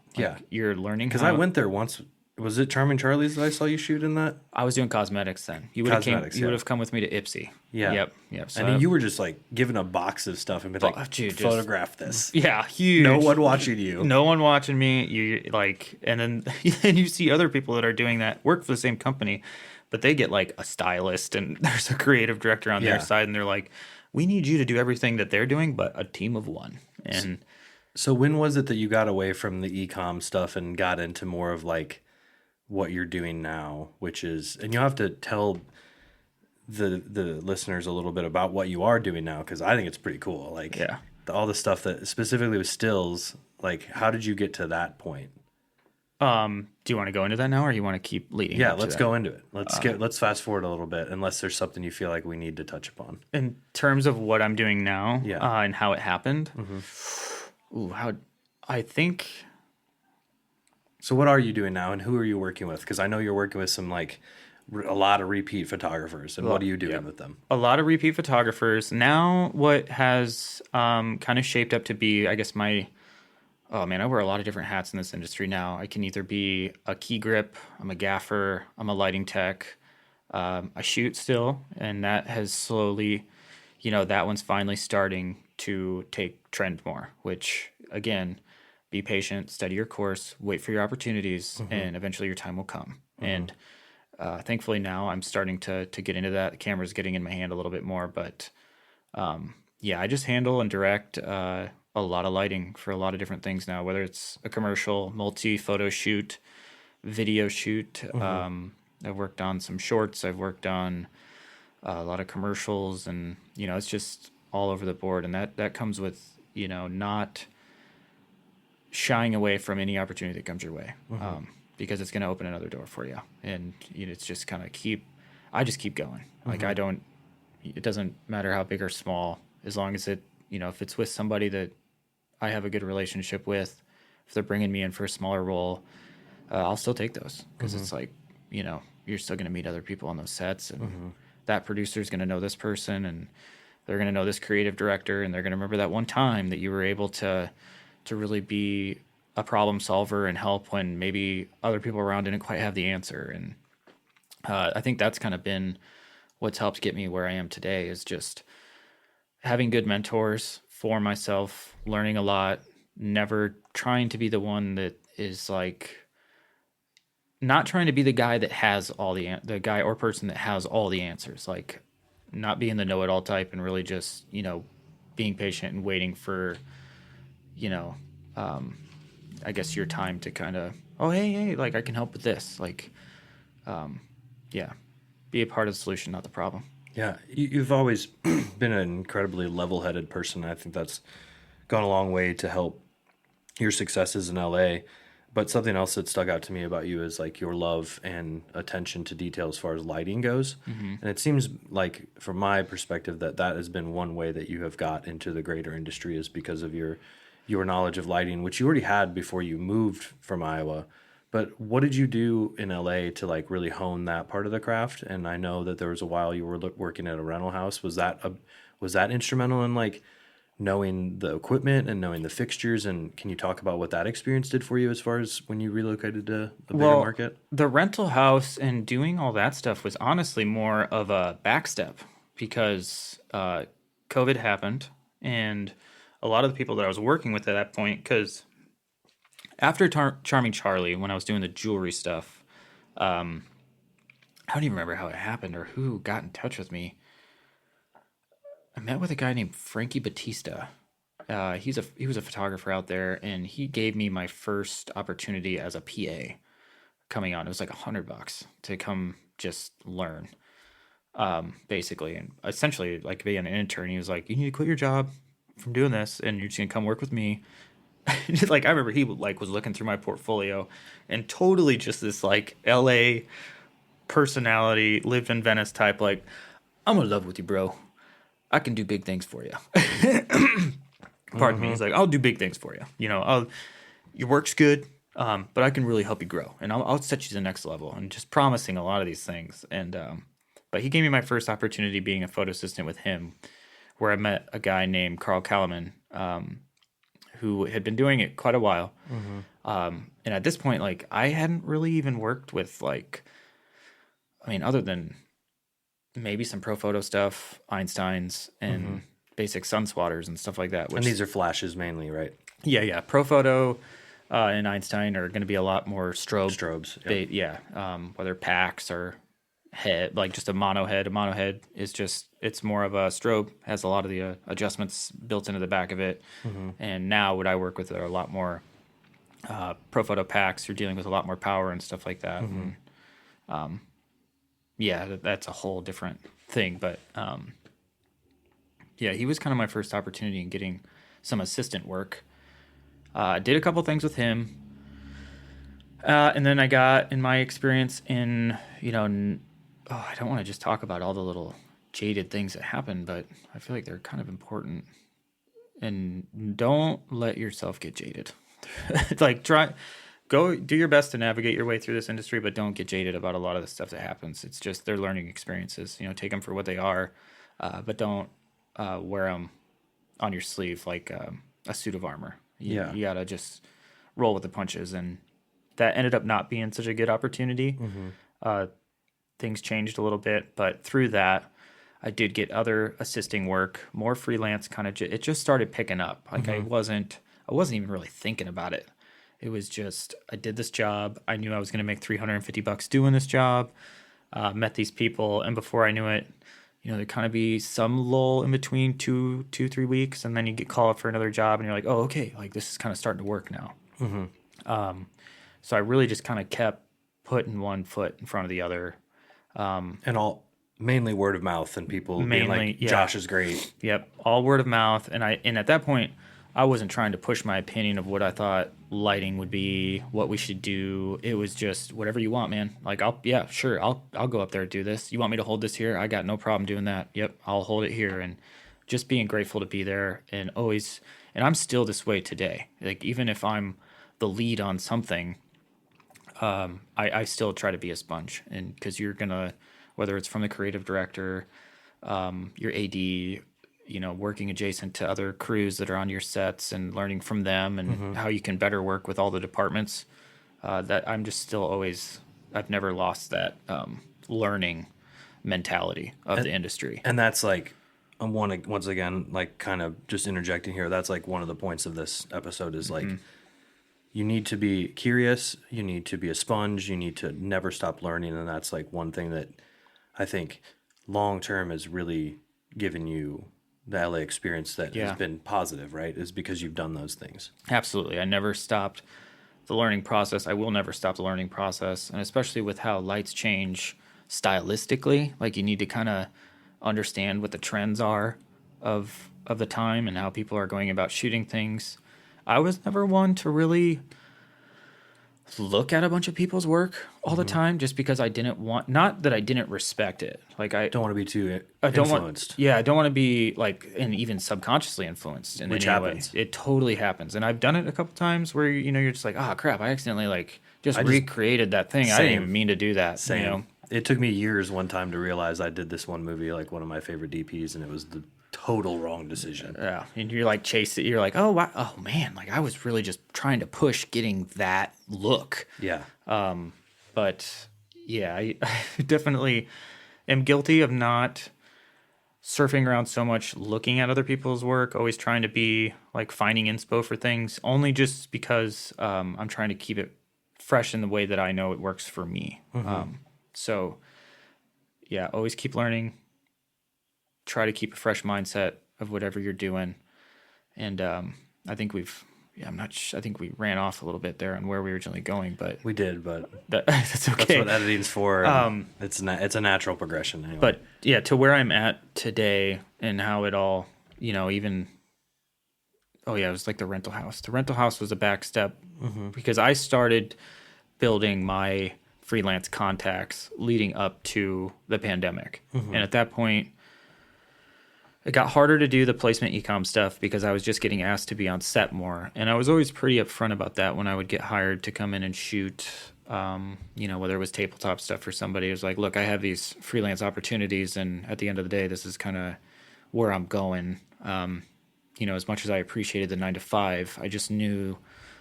You're learning. Because I went there once. Was it Charming Charlie's that I saw you shoot in that? I was doing cosmetics then. You would have come with me to Ipsy. Yeah. Yep. So and you were just like given a box of stuff and been like, photograph this. Yeah, huge. No one watching you. No one watching me. You and then you see other people that are doing that, work for the same company, but they get like a stylist and there's a creative director on their side, and they're like, "We need you to do everything that they're doing, but a team of one." And so when was it that you got away from the e-com stuff and got into more of like what you're doing now, which is, and you'll have to tell the listeners a little bit about what you are doing now, because I think it's pretty cool. all the stuff that specifically with stills, like how did you get to that point? Do you want to go into that now, or you want to keep leading? Yeah, up to let's that? go into it. Let's fast forward a little bit, unless there's something you feel like we need to touch upon. In terms of what I'm doing now, Yeah. and how it happened. Ooh, I think. So what are you doing now, and who are you working with? Because I know you're working with some like a lot of repeat photographers, and what are you doing with them? A lot of repeat photographers. Now, what has kind of shaped up to be, I guess, oh man, I wear a lot of different hats in this industry now. I can either be a key grip, I'm a gaffer, I'm a lighting tech, I shoot still, and that has slowly, that one's finally starting to take trend more, which again, be patient, study your course, wait for your opportunities, and eventually your time will come. And thankfully now I'm starting to get into that. The camera's getting in my hand a little bit more, but yeah, I just handle and direct a lot of lighting for a lot of different things now, whether it's a commercial, multi-photo shoot, video shoot. I've worked on some shorts. I've worked on a lot of commercials, and, it's just all over the board. And that comes with, not shying away from any opportunity that comes your way, because it's going to open another door for you. And, it's just kind of I just keep going. Like it doesn't matter how big or small, as long as if it's with somebody that I have a good relationship with, if they're bringing me in for a smaller role, I'll still take those, because it's like, you're still going to meet other people on those sets, and that producer is going to know this person, and they're going to know this creative director, and they're going to remember that one time that you were able to really be a problem solver and help when maybe other people around didn't quite have the answer. And I think that's kind of been what's helped get me where I am today, is just having good mentors for myself, learning a lot, never trying to be the one that is like, not trying to be the guy that has the guy or person that has all the answers, like not being the know-it-all type, and really just, being patient and waiting for, I guess your time to kind of, oh, hey, like I can help with this. Like, yeah, be a part of the solution, not the problem. Yeah, you've always been an incredibly level-headed person. I think that's gone a long way to help your successes in LA. But something else that stuck out to me about you is like your love and attention to detail as far as lighting goes. And it seems like, from my perspective, that has been one way that you have got into the greater industry, is because of your knowledge of lighting, which you already had before you moved from Iowa. But what did you do in LA to like really hone that part of the craft? And I know that there was a while you were working at a rental house. Was that instrumental in like knowing the equipment and knowing the fixtures? And can you talk about what that experience did for you as far as when you relocated to a bigger market? The rental house and doing all that stuff was honestly more of a backstep, because COVID happened, and a lot of the people that I was working with at that point, because after Charming Charlie, when I was doing the jewelry stuff, I don't even remember how it happened or who got in touch with me. I met with a guy named Frankie Batista. He was a photographer out there, and he gave me my first opportunity as a PA coming on. It was like $100 to come just learn, basically, and essentially like being an intern. He was like, "You need to quit your job from doing this, and you're just gonna come work with me." Like, I remember he like was looking through my portfolio, and totally just this like LA personality, lived in Venice type, like, "I'm in love with you, bro. I can do big things for you." Pardon me. He's like, "I'll do big things for you. Your work's good, but I can really help you grow, and I'll set you to the next level." And just promising a lot of these things. And but he gave me my first opportunity being a photo assistant with him, where I met a guy named Carl Kalaman, who had been doing it quite a while. And at this point, like, I hadn't really even worked with, like, I mean, other than maybe some pro photo stuff, Einsteins, and basic sun swatters and stuff like that. And these are flashes mainly, right? Yeah. Pro photo and Einstein are going to be a lot more strobes. Yep. Whether packs or head, like just a mono head. A mono head is just, it's more of a strobe, has a lot of the adjustments built into the back of it. And now what I work with are a lot more pro photo packs. You're dealing with a lot more power and stuff like that. And, that's a whole different thing. But yeah, he was kind of my first opportunity in getting some assistant work. Did a couple things with him. And then I got, in my experience in, I don't want to just talk about all the little jaded things that happen, but I feel like they're kind of important. And don't let yourself get jaded. Like, go do your best to navigate your way through this industry, but don't get jaded about a lot of the stuff that happens. It's just, they're learning experiences. Take them for what they are, but don't wear them on your sleeve like a suit of armor. You gotta just roll with the punches, and that ended up not being such a good opportunity. Things changed a little bit, but through that, I did get other assisting work, more freelance kind of. It just started picking up. Like I wasn't even really thinking about it. It was just, I did this job. I knew I was going to make $350 doing this job. Met these people, and before I knew it, there'd kind of be some lull in between 3 weeks, and then you get called up for another job, and you're like, oh, okay, like this is kind of starting to work now. So I really just kind of kept putting one foot in front of the other. And all mainly word of mouth and people being like, Josh is great. Yep, all word of mouth. And at that point, I wasn't trying to push my opinion of what I thought lighting would be, what we should do. It was just whatever you want, man. Like, I'll go up there and do this. You want me to hold this here? I got no problem doing that. Yep, I'll hold it here. And just being grateful to be there, and always, and I'm still this way today. Like, even if I'm the lead on something, I still try to be a sponge, and because you're gonna, whether it's from the creative director, your AD, working adjacent to other crews that are on your sets and learning from them, and how you can better work with all the departments. That I'm just still always, I've never lost that learning mentality of the industry. And that's like, once again, like kind of just interjecting here, that's like one of the points of this episode is like, you need to be curious, you need to be a sponge, you need to never stop learning. And that's like one thing that I think long term has really given you the LA experience that has been positive, right? Is because you've done those things. Absolutely. I never stopped the learning process. I will never stop the learning process. And especially with how lights change stylistically, like you need to kind of understand what the trends are of the time and how people are going about shooting things. I was never one to really look at a bunch of people's work all the time, just because I didn't want, not that I didn't respect it. Like I don't want to be too influenced. I don't want to be like, and even subconsciously influenced in Which any happens. way. It totally happens. And I've done it a couple times where, you're just like, oh crap, I accidentally like just recreated that thing. I didn't even mean to do that. Same. It took me years one time to realize I did this one movie, like one of my favorite DPs, and it was the total wrong decision. Yeah, and you're like chasing. You're like, oh wow, oh man, like I was really just trying to push getting that look. Yeah. But yeah, I definitely am guilty of not surfing around so much, looking at other people's work, always trying to be like finding inspo for things, only just because I'm trying to keep it fresh in the way that I know it works for me. So yeah, always keep learning. Try to keep a fresh mindset of whatever you're doing. And I think I think we ran off a little bit there on where we were originally going, but we did, but that's okay. That's what editing's for. It's a natural progression anyway. But yeah, to where I'm at today and how it all, even, it was like the rental house. The rental house was a back step because I started building my freelance contacts leading up to the pandemic. And at that point, it got harder to do the placement e-com stuff because I was just getting asked to be on set more. And I was always pretty upfront about that when I would get hired to come in and shoot, whether it was tabletop stuff for somebody. It was like, look, I have these freelance opportunities, and at the end of the day, this is kind of where I'm going. As much as I appreciated the 9 to 5, I just knew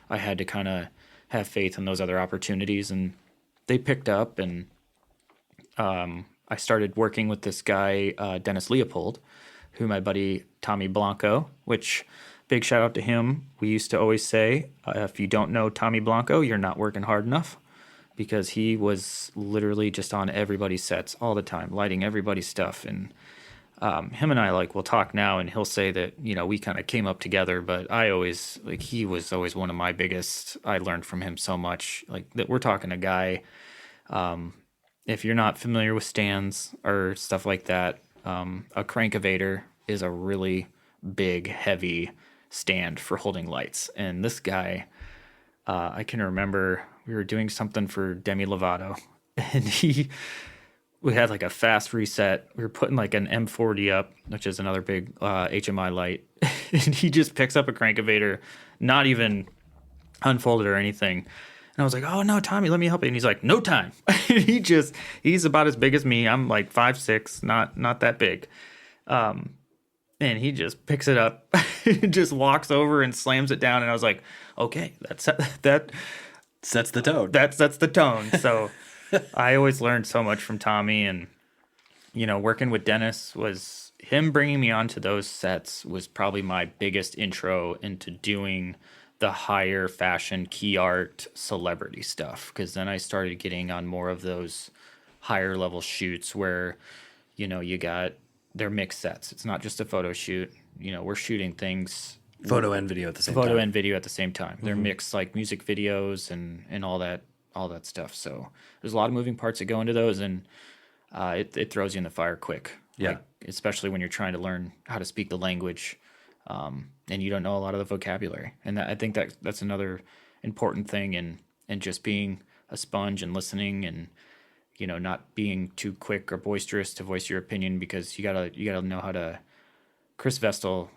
I had to kind of have faith in those other opportunities. And they picked up, and I started working with this guy, Dennis Leopold, who my buddy Tommy Blanco, which big shout out to him. We used to always say, if you don't know Tommy Blanco, you're not working hard enough, because he was literally just on everybody's sets all the time, lighting everybody's stuff. And him and I we'll talk now, and he'll say that, we kind of came up together, but he was always one of my biggest, I learned from him so much, that we're talking a guy, if you're not familiar with stands or stuff like that, a crankavator is a really big, heavy stand for holding lights. And this guy, I can remember we were doing something for Demi Lovato, and we had like a fast reset. We were putting like an M40 up, which is another big HMI light, and he just picks up a crankovator, not even unfolded or anything. And I was like, "Oh no, Tommy, let me help you." And he's like, "No time." He's about as big as me. I'm like 5'6", not that big. And he just picks it up, just walks over and slams it down. And I was like, "Okay, that Sets the tone. that sets the tone." So I always learned so much from Tommy, and working with Dennis was him bringing me onto those sets was probably my biggest intro into doing the higher fashion key art celebrity stuff, because then I started getting on more of those higher level shoots where you got their mixed sets. It's not just a photo shoot. We're shooting things Photo and video at the same time. photo and video at the same time. They're mixed like music videos and all that stuff. So there's a lot of moving parts that go into those, and it throws you in the fire quick. Yeah. Like, especially when you're trying to learn how to speak the language, and you don't know a lot of the vocabulary. And I think that's another important thing, and just being a sponge and listening, and not being too quick or boisterous to voice your opinion, because you gotta know how to. Chris Vestal,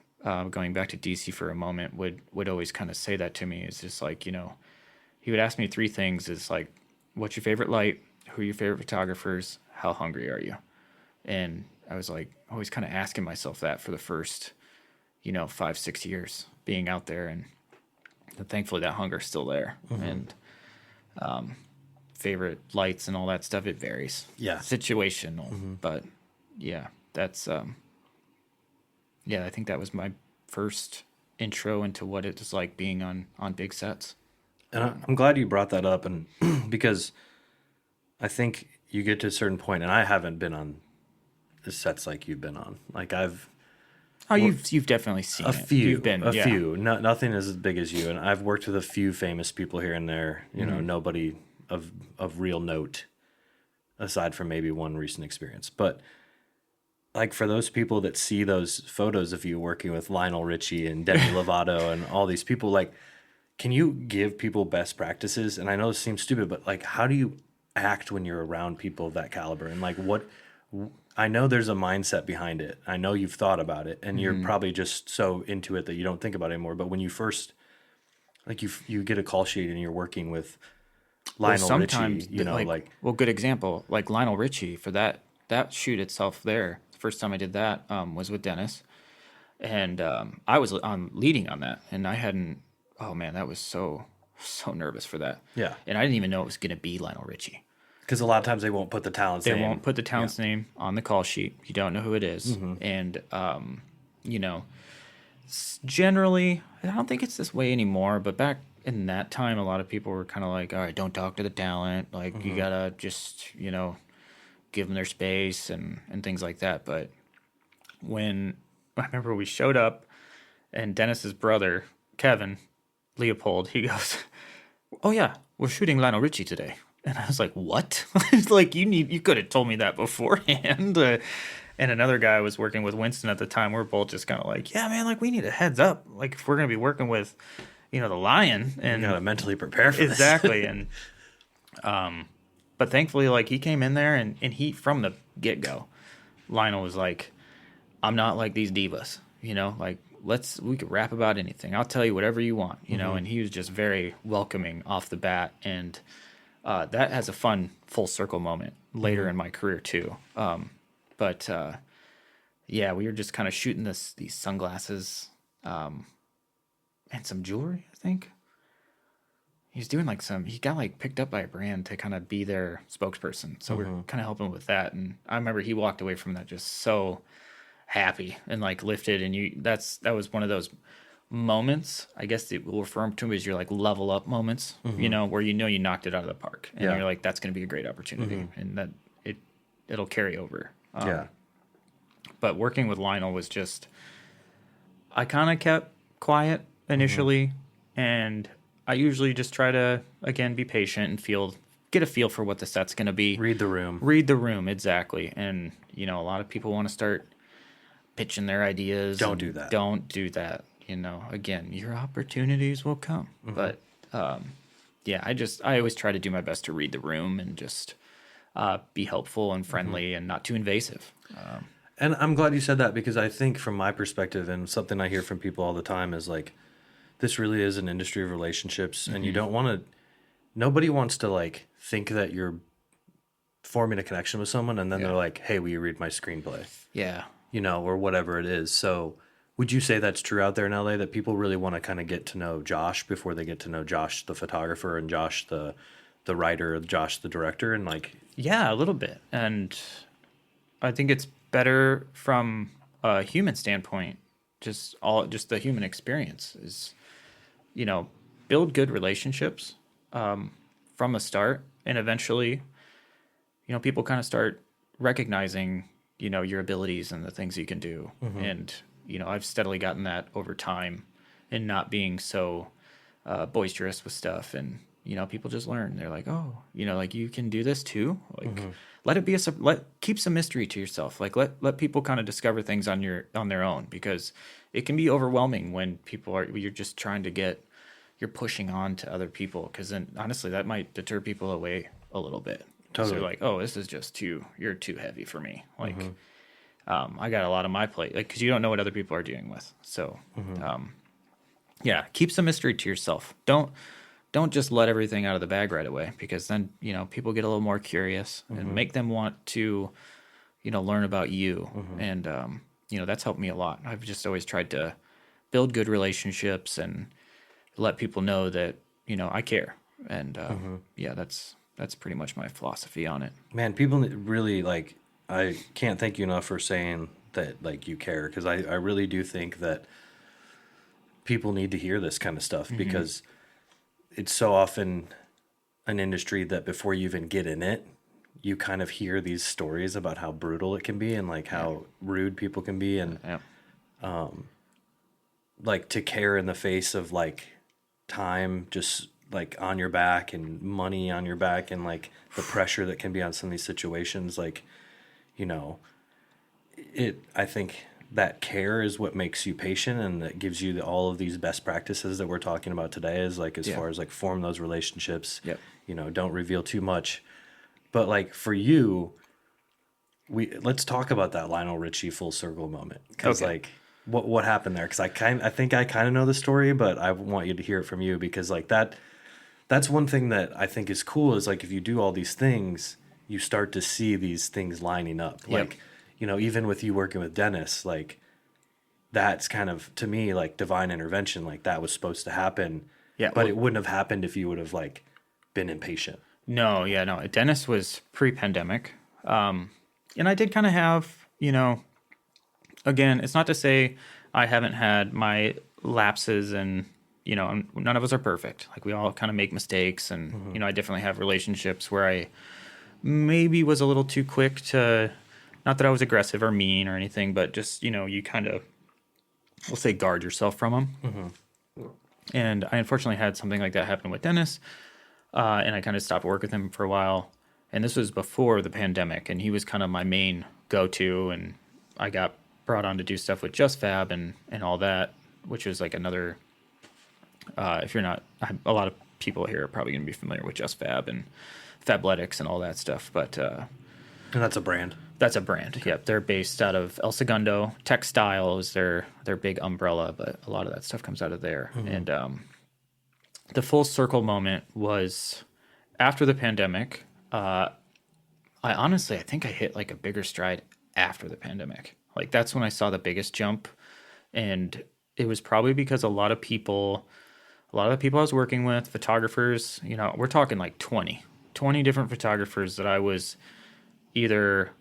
going back to DC for a moment, would always kind of say that to me. It's just like, he would ask me three things. It's like, what's your favorite light? Who are your favorite photographers? How hungry are you? And I was like, always kind of asking myself that for the first, 5-6 years being out there. And thankfully that hunger's still there. And favorite lights and all that stuff, it varies. Yeah. Situational. But yeah, that's, I think that was my first intro into what it's like being on big sets. And I'm glad you brought that up, and because I think you get to a certain point, and I haven't been on the sets like you've been on. Like You've definitely seen a it. few, You've been, few. Nothing as big as you, and I've worked with a few famous people here and there. Nobody of real note, aside from maybe one recent experience. But like for those people that see those photos of you working with Lionel Richie and Demi Lovato and all these people, like, can you give people best practices? And I know this seems stupid, but like, how do you act when you're around people of that caliber? And like, I know there's a mindset behind it. I know you've thought about it, and you're probably just so into it that you don't think about it anymore. But when you first, like, you get a call sheet and you're working with Lionel Richie, good example, like Lionel Richie for that shoot itself there. The first time I did that was with Dennis, and I was leading on that, and I hadn't. Oh man, that was so nervous for that. Yeah, and I didn't even know it was going to be Lionel Richie. Because a lot of times they won't put the talent's name. They won't put the talent's name on the call sheet. You don't know who it is. And, generally, I don't think it's this way anymore, but back in that time, a lot of people were kind of like, all right, don't talk to the talent. Like, you got to just, give them their space and things like that. But when I remember we showed up, and Dennis's brother, Kevin Leopold, he goes, "Oh, yeah, we're shooting Lionel Richie today." And I was like, "What?" Like, you could have told me that beforehand. And another guy was working with Winston at the time. We're both just kind of like, "Yeah, man, like we need a heads up. Like if we're gonna be working with, the Lion, and you gotta mentally prepare for exactly." And but thankfully, like he came in there and he from the get go, Lionel was like, "I'm not like these divas, like." We could rap about anything. I'll tell you whatever you want, and he was just very welcoming off the bat. And that has a fun full circle moment later in my career too. But we were just kind of shooting these sunglasses and some jewelry, I think. He's doing he got picked up by a brand to kind of be their spokesperson. So we're kind of helping with that. And I remember he walked away from that just so happy and lifted, and that was one of those moments, I guess we'll refer to them as your level up moments, where you knocked it out of the park, and you're like, that's going to be a great opportunity, and that it'll carry over. But working with Lionel was just, I kind of kept quiet initially, and I usually just try to again be patient and get a feel for what the set's going to be. Read the room, exactly. And a lot of people want to start pitching their ideas. Don't do that. Don't do that. again, your opportunities will come. But yeah, I always try to do my best to read the room and just be helpful and friendly and not too invasive. And I'm glad you said that, because I think from my perspective, and something I hear from people all the time, is like, this really is an industry of relationships, and you don't want to, nobody wants to like think that you're forming a connection with someone and then they're like, hey, will you read my screenplay? Yeah. Or whatever it is. So would you say that's true out there in LA, that people really want to kind of get to know Josh before they get to know Josh, the photographer, and Josh, the writer, Josh, the director? And like, Yeah, a little bit. And I think it's better from a human standpoint, just the human experience is, build good relationships from the start, and eventually, people kind of start recognizing, your abilities and the things you can do. And, I've steadily gotten that over time, and not being so boisterous with stuff. And, people just learn. They're like, oh, like, you can do this too. Like, let it be keep some mystery to yourself. Like, let people kind of discover things on their own, because it can be overwhelming when you're just trying to you're pushing on to other people. Cause then honestly, that might deter people away a little bit. Totally. So they're like, oh, this is just you're too heavy for me. Like, I got a lot on my plate, like, cause you don't know what other people are dealing with. So, yeah, keep some mystery to yourself. Don't just let everything out of the bag right away, because then, people get a little more curious, and make them want to, learn about you. And, that's helped me a lot. I've just always tried to build good relationships and let people know that, I care. And, yeah, that's pretty much my philosophy on it. man, people really, like, I can't thank you enough for saying that, like, you care, because I really do think that people need to hear this kind of stuff, because it's so often an industry that before you even get in it, you kind of hear these stories about how brutal it can be, and like how rude people can be, and like, to care in the face of like time just like on your back, and money on your back, and like the pressure that can be on some of these situations, like, I think that care is what makes you patient, and that gives you all of these best practices that we're talking about today, is like, as far as like form those relationships, don't reveal too much. But like, for you, let's talk about that Lionel Richie full circle moment, because like, what happened there? Because I think I kind of know the story, but I want you to hear it from you, because like that's one thing that I think is cool, is like, if you do all these things, you start to see these things lining up. Like, even with you working with Dennis, like, that's kind of, to me, like, divine intervention. Like, that was supposed to happen. Yeah. But it wouldn't have happened if you would have like been impatient. No. Dennis was pre-pandemic. And I did kind of have, again, it's not to say I haven't had my lapses, and, none of us are perfect. Like, we all kind of make mistakes, and, I definitely have relationships where I maybe was a little too quick to, not that I was aggressive or mean or anything, but just, you kind of, we'll say, guard yourself from them. And I unfortunately had something like that happen with Dennis, and I kind of stopped work with him for a while. And this was before the pandemic, and he was kind of my main go-to, and I got brought on to do stuff with Just Fab and all that, which was like another, if you're not, a lot of people here are probably going to be familiar with Just Fab and Fabletics and all that stuff, but and that's a brand. That's a brand. Yep, they're based out of El Segundo. Textile is their big umbrella, but a lot of that stuff comes out of there. And the full circle moment was after the pandemic. I think I hit like a bigger stride after the pandemic. Like, that's when I saw the biggest jump, and it was probably because a lot of the people I was working with, photographers, we're talking like 20 different photographers that I was either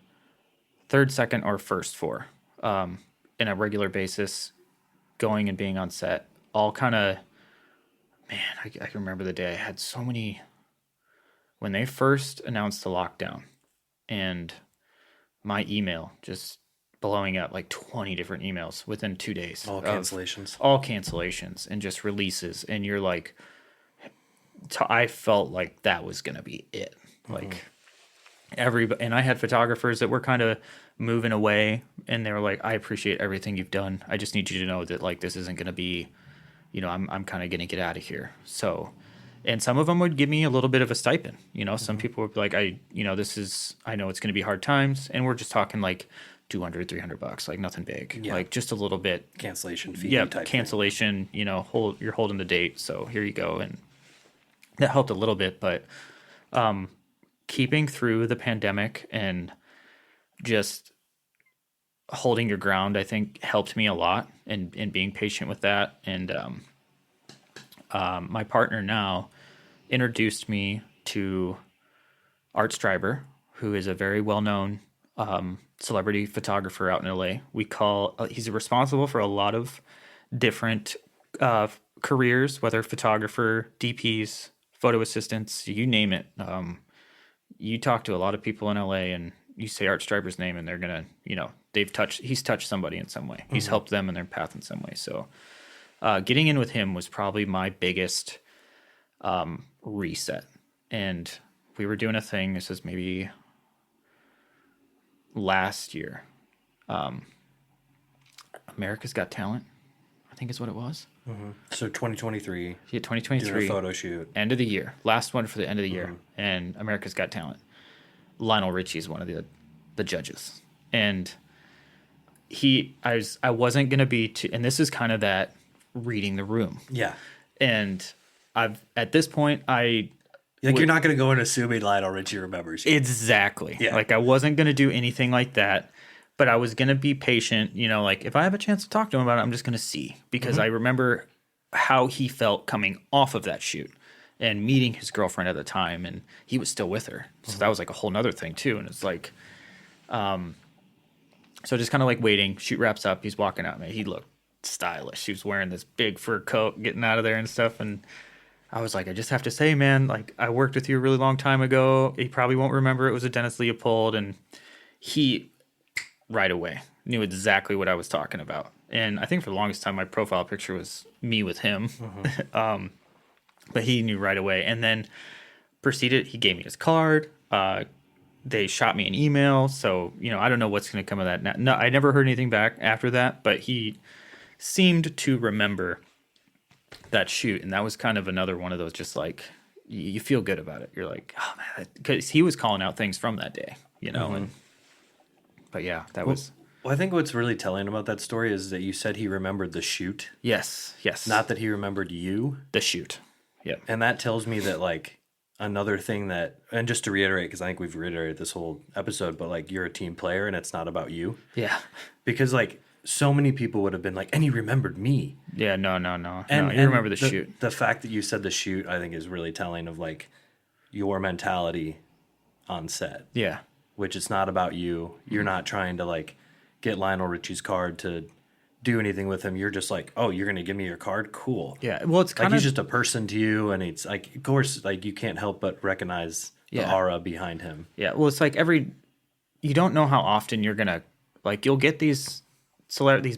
third, second, or first for, in a regular basis, going and being on set, all kind of, man, I can remember the day I had so many, when they first announced the lockdown, and my email just blowing up, like 20 different emails within 2 days. All cancellations and just releases. And you're like, I felt like that was going to be it. Like, and I had photographers that were kind of moving away, and they were like, I appreciate everything you've done. I just need you to know that like this isn't going to be, I'm kind of going to get out of here. So, and some of them would give me a little bit of a stipend. Some people would be like, I know it's going to be hard times, and we're just talking like $200-$300, like nothing big, like just a little bit cancellation fee. Yeah, type cancellation. You're holding the date, so here you go, and that helped a little bit, but keeping through the pandemic and just holding your ground, I think helped me a lot, and being patient with that. And my partner now introduced me to Art Stryber, who is a very well-known celebrity photographer out in LA. He's responsible for a lot of different careers, whether photographer, DPs, photo assistants, you name it. You talk to a lot of people in LA and you say Art Stryber's name and they're gonna, he's touched somebody in some way. He's helped them in their path in some way. So getting in with him was probably my biggest reset. And we were doing a thing, this is maybe last year. America's Got Talent, I think is what it was. So 2023. Yeah, 2023. Doing a photo shoot. End of the year. Last one for the end of the year. And America's Got Talent. Lionel Richie is one of the judges. And I wasn't going to be too, and this is kind of that reading the room. Yeah. And at this point, you're not going to go in assuming Lionel Richie remembers you. Exactly. Yeah. Like I wasn't going to do anything like that. But I was going to be patient, like if I have a chance to talk to him about it, I'm just going to see. Because I remember how he felt coming off of that shoot and meeting his girlfriend at the time. And he was still with her. So that was like a whole nother thing too. And it's like, so just kind of like waiting. Shoot wraps up. He's walking out. Man, he looked stylish. He was wearing this big fur coat, getting out of there and stuff. And I was like, I just have to say, man, like I worked with you a really long time ago. He probably won't remember. It was a Dennis Leopold. And he... right away knew exactly what I was talking about. And I think for the longest time my profile picture was me with him. But he knew right away, and then he gave me his card. They shot me an email, so I don't know what's going to come of that. No, I never heard anything back after that, but he seemed to remember that shoot, and that was kind of another one of those just like you feel good about it. You're like, oh man, because he was calling out things from that day, and but yeah, that was. Well, I think what's really telling about that story is that you said he remembered the shoot. Yes. Not that he remembered you. The shoot. Yeah. And that tells me that like another thing and just to reiterate, because I think we've reiterated this whole episode, but like you're a team player and it's not about you. Yeah. Because like so many people would have been like, and he remembered me. Yeah. No. And You remember the shoot. The fact that you said the shoot, I think is really telling of like your mentality on set. Yeah. Which it's not about you. You're not trying to like get Lionel Richie's card to do anything with him. You're just like, oh, you're going to give me your card? Cool. Yeah. Well, it's kind like of... he's just a person to you. And it's like, of course, like you can't help but recognize the aura behind him. Yeah. Well, it's like you don't know how often you're going to, like you'll get these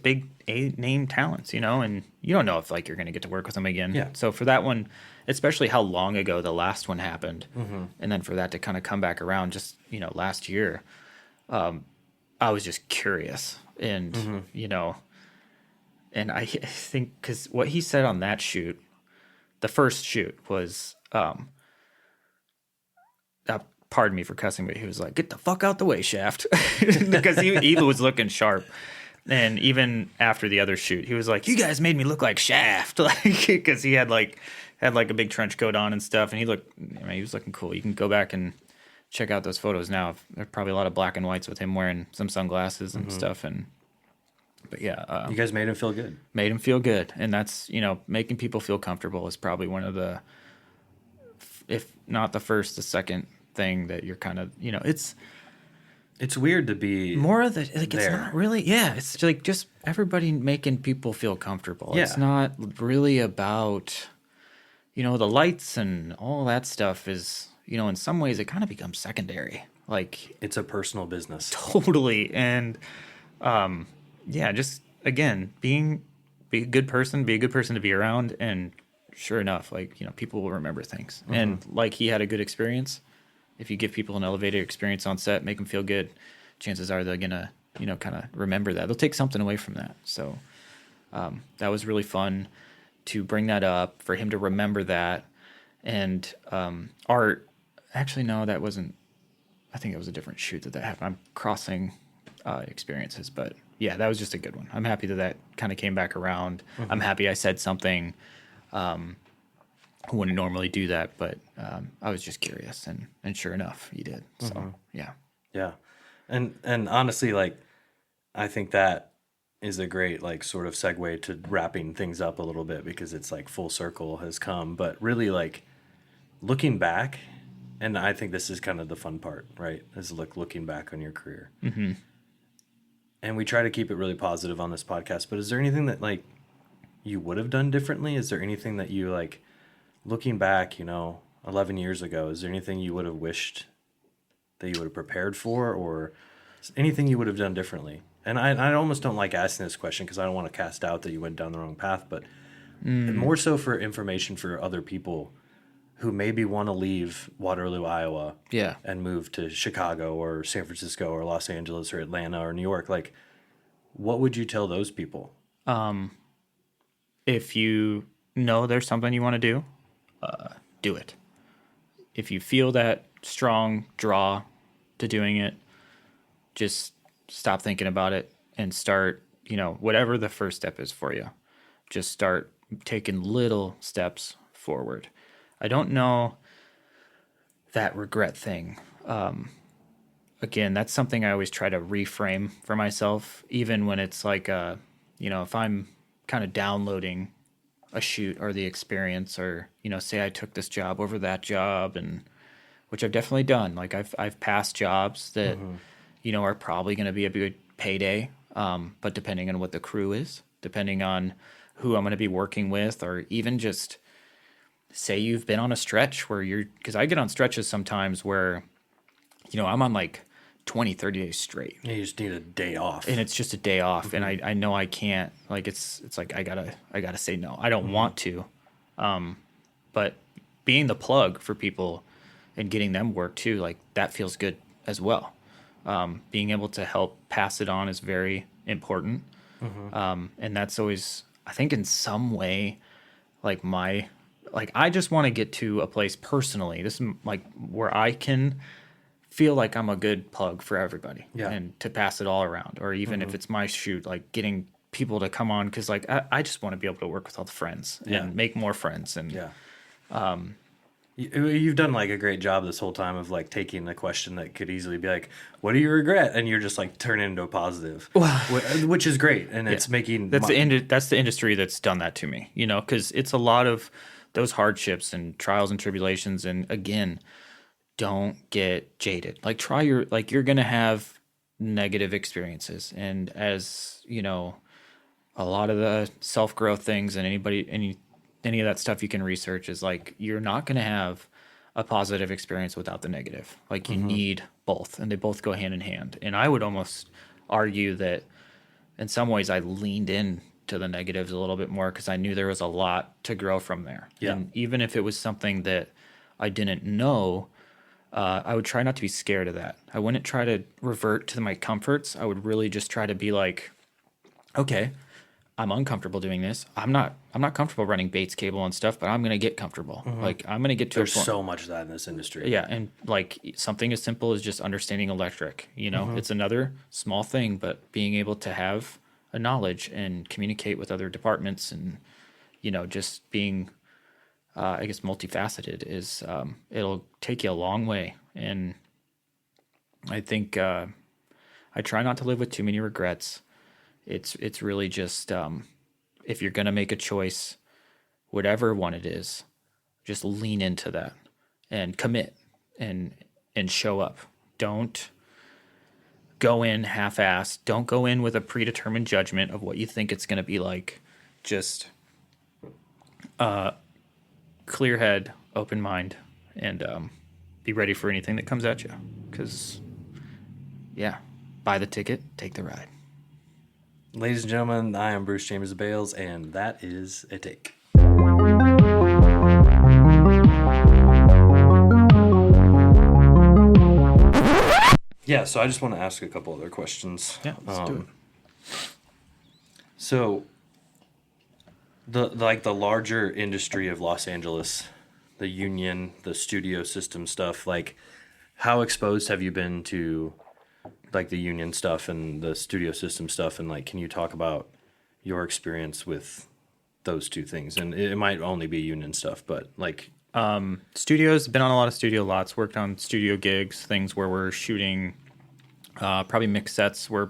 big name talents, and you don't know if like you're going to get to work with them again. Yeah. So for that one, especially how long ago the last one happened, and then for that to kind of come back around just, last year, I was just curious and, and I think because what he said on that shoot, the first shoot was, pardon me for cussing, but he was like, get the fuck out the way, Shaft. Because he was looking sharp. And even after the other shoot, he was like, you guys made me look like Shaft. Like, because he had a big trench coat on and stuff. And he was looking cool. You can go back and check out those photos now. There's probably a lot of black and whites with him wearing some sunglasses and stuff. But yeah. You guys made him feel good. Made him feel good. And that's, making people feel comfortable is probably one of the, if not the first, the second thing that you're kind of, it's weird to be more of the like there. It's not really it's like just everybody making people feel comfortable. Yeah. It's not really about the lights and all that stuff is in some ways it kind of becomes secondary. Like it's a personal business. Totally. And just again be a good person to be around, and sure enough, like people will remember things. And like he had a good experience, if you give people an elevated experience on set, make them feel good, chances are they're gonna, kind of remember that. They'll take something away from that. So that was really fun to bring that up, for him to remember that. And Art, actually, no, that wasn't. I think it was a different shoot that happened. I'm crossing experiences, but yeah, that was just a good one. I'm happy that kind of came back around. Mm-hmm. I'm happy I said something. I wouldn't normally do that, but I was just curious, and sure enough, he did. So yeah, and honestly, like, I think that is a great like sort of segue to wrapping things up a little bit, because it's like full circle has come. But really, like, looking back, and I think this is kind of the fun part, right? Is looking back on your career. Mm-hmm. And we try to keep it really positive on this podcast. But is there anything that like you would have done differently? Is there anything that you like, looking back, 11 years ago, is there anything you would have wished that you would have prepared for, or anything you would have done differently? And I almost don't like asking this question because I don't want to cast doubt that you went down the wrong path, but more so for information for other people who maybe want to leave Waterloo, Iowa, and move to Chicago or San Francisco or Los Angeles or Atlanta or New York. Like, what would you tell those people? If you know there's something you want to do, do it. If you feel that strong draw to doing it, just stop thinking about it and start, whatever the first step is for you. Just start taking little steps forward. I don't know that regret thing. Again, that's something I always try to reframe for myself, even when it's like, if I'm kind of downloading a shoot or the experience, or, say I took this job over that job, and which I've definitely done. Like I've passed jobs that, are probably going to be a good payday. But depending on what the crew is, depending on who I'm going to be working with, or even just say you've been on a stretch where because I get on stretches sometimes where, I'm on like 20, 30 days straight. Yeah, you just need a day off. And it's just a day off. And I know I can't, like, it's like, I gotta say no. I don't want to. But being the plug for people and getting them work too, like, that feels good as well. Being able to help pass it on is very important. And that's always, I think, in some way, like I just want to get to a place personally. This is like where I can feel like I'm a good plug for everybody, and to pass it all around. Or even if it's my shoot, like getting people to come on, because like I just want to be able to work with all the friends and make more friends. And you've done like a great job this whole time of like taking a question that could easily be like, what do you regret? And you're just like turning it into a positive, which is great. And it's making that's the industry that's done that to me, because it's a lot of those hardships and trials and tribulations. And again, don't get jaded. Like you're going to have negative experiences. And as a lot of the self-growth things, and any of that stuff you can research, is like, you're not going to have a positive experience without the negative. Like, you need both, and they both go hand in hand. And I would almost argue that in some ways I leaned in to the negatives a little bit more, because I knew there was a lot to grow from there. And even if it was something that I didn't know, I would try not to be scared of that. I wouldn't try to revert to my comforts. I would really just try to be like, okay, I'm uncomfortable doing this. I'm not comfortable running Bates cable and stuff, but I'm going to get comfortable. Like, I'm going to get to There's a point. so much of that in this industry. Yeah, and like something as simple as just understanding electric, it's another small thing, but being able to have a knowledge and communicate with other departments, and, just being, I guess, multifaceted is, it'll take you a long way. And I think I try not to live with too many regrets. It's really just, if you're going to make a choice, whatever one it is, just lean into that and commit and show up. Don't go in half-assed. Don't go in with a predetermined judgment of what you think it's going to be like. Just clear head, open mind, and be ready for anything that comes at you. Because, buy the ticket, take the ride. Ladies and gentlemen, I am Bruce James Bales, and that is a take. Yeah, so I just want to ask a couple other questions. Yeah, let's do it. So the larger industry of Los Angeles, the union, the studio system stuff, like how exposed have you been to like the union stuff and the studio system stuff, and like can you talk about your experience with those two things? And it might only be union stuff, but like Studios, been on a lot of studio lots, worked on studio gigs, things where we're shooting probably mixed sets. We're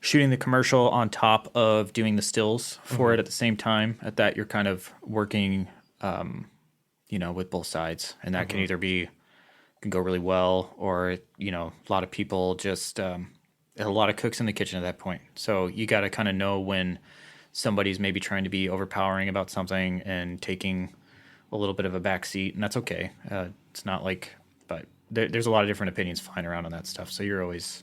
shooting the commercial on top of doing the stills for it at the same time. At that, you're kind of working, with both sides, and that can either can go really well, or a lot of people just a lot of cooks in the kitchen at that point. So you got to kind of know when somebody's maybe trying to be overpowering about something and taking a little bit of a back seat, and that's okay. It's not like, but there's a lot of different opinions flying around on that stuff. So you're always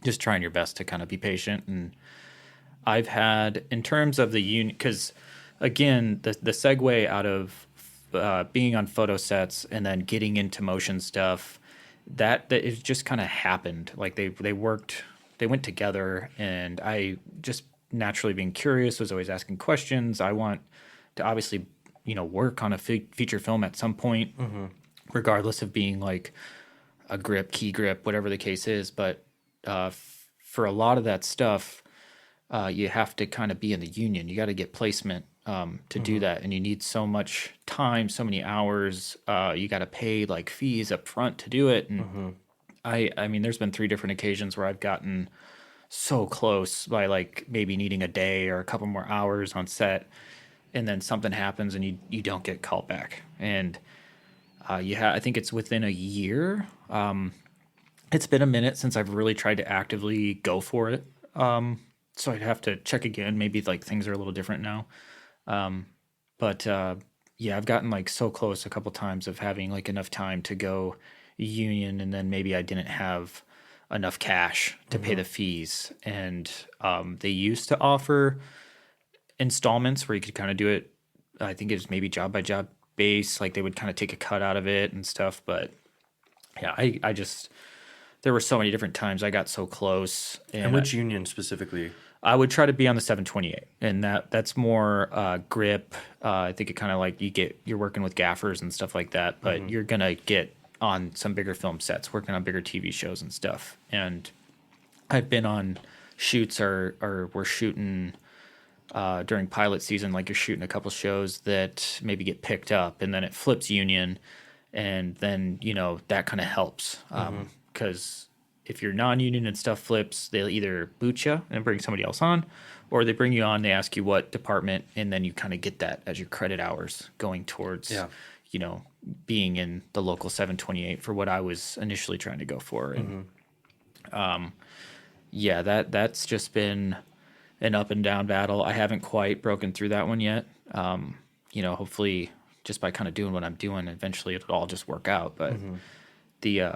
just trying your best to kind of be patient. And I've had, in terms of the union, because again, the segue out of being on photo sets and then getting into motion stuff, that it just kind of happened. Like they went together, and I just naturally being curious was always asking questions. I want to obviously work on a feature film at some point, regardless of being like a grip, key grip, whatever the case is. But for a lot of that stuff, you have to kind of be in the union. You got to get placement to do that, and you need so much time, so many hours. You got to pay like fees up front to do it. And I mean, there's been 3 different occasions where I've gotten so close by like maybe needing a day or a couple more hours on set, and then something happens and you don't get called back. And I think it's within a year. It's been a minute since I've really tried to actively go for it. So I'd have to check again. Maybe like things are a little different now. But I've gotten like so close a couple times of having like enough time to go union, and then maybe I didn't have enough cash to pay the fees. And they used to offer installments where you could kind of do it. I think it was maybe job by job base. Like they would kind of take a cut out of it and stuff. But yeah, I just, there were so many different times I got so close. And which union specifically? I would try to be on the 728, and that's more grip. I think it kind of like you're working with gaffers and stuff like that, but you're gonna get on some bigger film sets, working on bigger TV shows and stuff. And I've been on shoots or we're shooting during pilot season, like you're shooting a couple shows that maybe get picked up, and then it flips union, and then that kind of helps because if you're non-union and stuff flips, they'll either boot you and bring somebody else on, or they bring you on, they ask you what department, and then you kind of get that as your credit hours going towards, being in the local 728 for what I was initially trying to go for. And that's just been an up and down battle. I haven't quite broken through that one yet. Hopefully just by kind of doing what I'm doing, eventually it'll all just work out. But the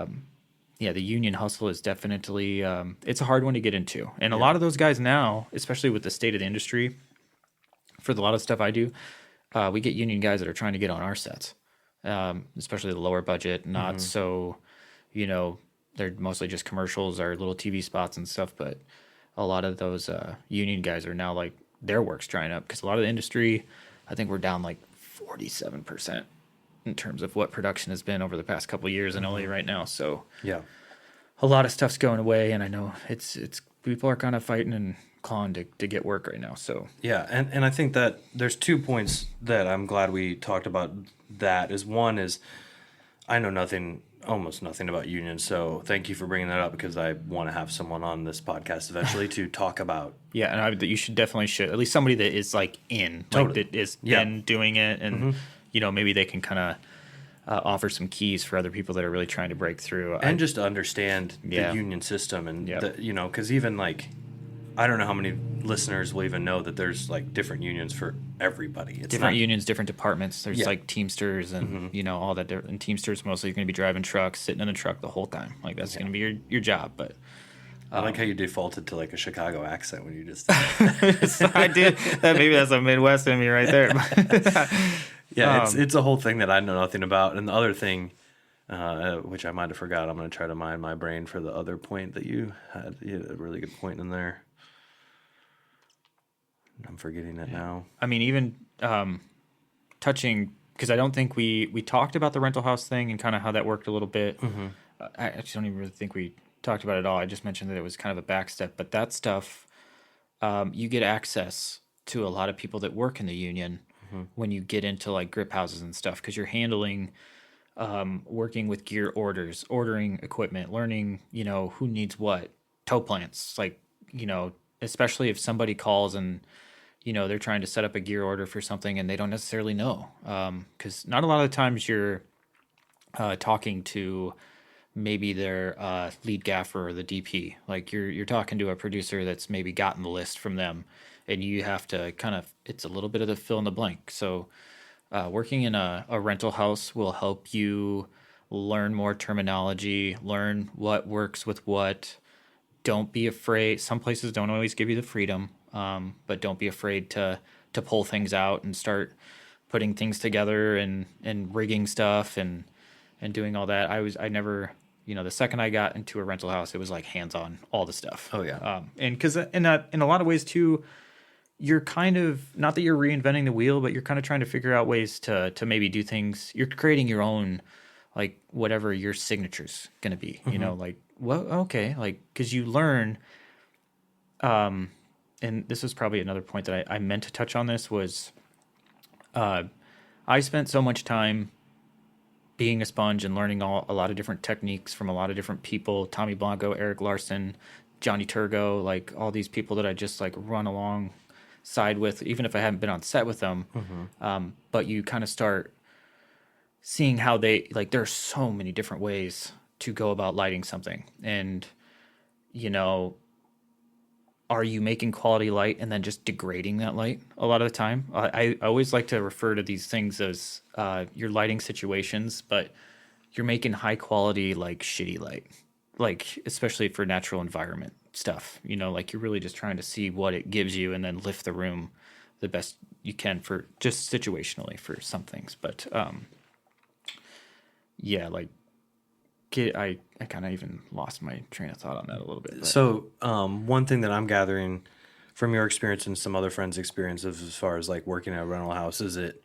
union hustle is definitely, it's a hard one to get into. And a lot of those guys now, especially with the state of the industry, for a lot of stuff I do, we get union guys that are trying to get on our sets, especially the lower budget, not so, they're mostly just commercials or little TV spots and stuff. But a lot of those union guys are now like their work's drying up because a lot of the industry, I think we're down like 47% in terms of what production has been over the past couple of years in LA right now. So a lot of stuff's going away, and I know it's people are kind of fighting and clawing to get work right now. So and I think that there's 2 points that I'm glad we talked about. That is, one is I know almost nothing about unions, so thank you for bringing that up because I want to have someone on this podcast eventually to talk about. And you should definitely at least somebody that is like like that is in doing it, and maybe they can kind of offer some keys for other people that are really trying to break through. And just to understand the union system and, because even like, I don't know how many listeners will even know that there's like different unions for everybody. It's different unions, different departments. There's like Teamsters and, all that. And Teamsters mostly going to be driving trucks, sitting in the truck the whole time. Like that's going to be your job. But I like how you defaulted to like a Chicago accent when you just. I did. Maybe that's a Midwest in me right there. It's a whole thing that I know nothing about. And the other thing, which I might have forgot. I'm going to try to mine my brain for the other point that you had. You had a really good point in there. I'm forgetting it now. I mean, even touching, because I don't think we talked about the rental house thing and kind of how that worked a little bit. I actually don't even really think we talked about it at all. I just mentioned that it was kind of a back step, but that stuff, you get access to a lot of people that work in the union when you get into like grip houses and stuff, because you're handling, working with gear orders, ordering equipment, learning, who needs what, tow plants, like, especially if somebody calls and, they're trying to set up a gear order for something and they don't necessarily know. Because not a lot of the times you're talking to maybe their lead gaffer or the DP. Like you're talking to a producer that's maybe gotten the list from them, and you have to it's a little bit of the fill in the blank. So working in a rental house will help you learn more terminology, learn what works with what. Don't be afraid. Some places don't always give you the freedom, but don't be afraid to pull things out and start putting things together and rigging stuff and doing all that. I never, the second I got into a rental house, it was like hands-on, all the stuff. Oh yeah. And because in a lot of ways too, you're kind of, not that you're reinventing the wheel, but you're kind of trying to figure out ways to maybe do things. You're creating your own, like whatever your signature's going to be, like, well, okay. Like, cause you learn, and this was probably another point that I meant to touch on this was, I spent so much time being a sponge and learning a lot of different techniques from a lot of different people, Tommy Blanco, Eric Larson, Johnny Turgo, like all these people that I just like run alongside with, even if I haven't been on set with them. But you kind of start seeing how they, like, there are so many different ways to go about lighting something. And, are you making quality light and then just degrading that light a lot of the time? I always like to refer to these things as your lighting situations, but you're making high quality, like shitty light, like especially for natural environment stuff, like you're really just trying to see what it gives you and then lift the room the best you can for just situationally for some things. But yeah, like I kind of even lost my train of thought on that a little bit. But. So one thing that I'm gathering from your experience and some other friends' experiences as far as like working at a rental house is it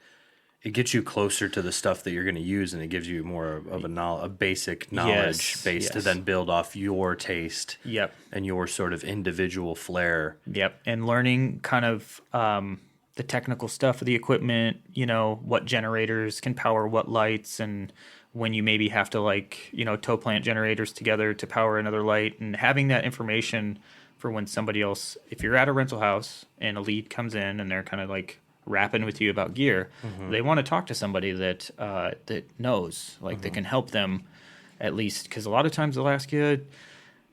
gets you closer to the stuff that you're going to use, and it gives you more of a basic knowledge base to then build off your taste. Yep. And your sort of individual flair. Yep. And learning kind of the technical stuff of the equipment, what generators can power what lights, and when you maybe have to tow plant generators together to power another light, and having that information for when somebody else, if you're at a rental house and a lead comes in and they're kind of like rapping with you about gear, they want to talk to somebody that knows, that can help them at least. Because a lot of times they'll ask you,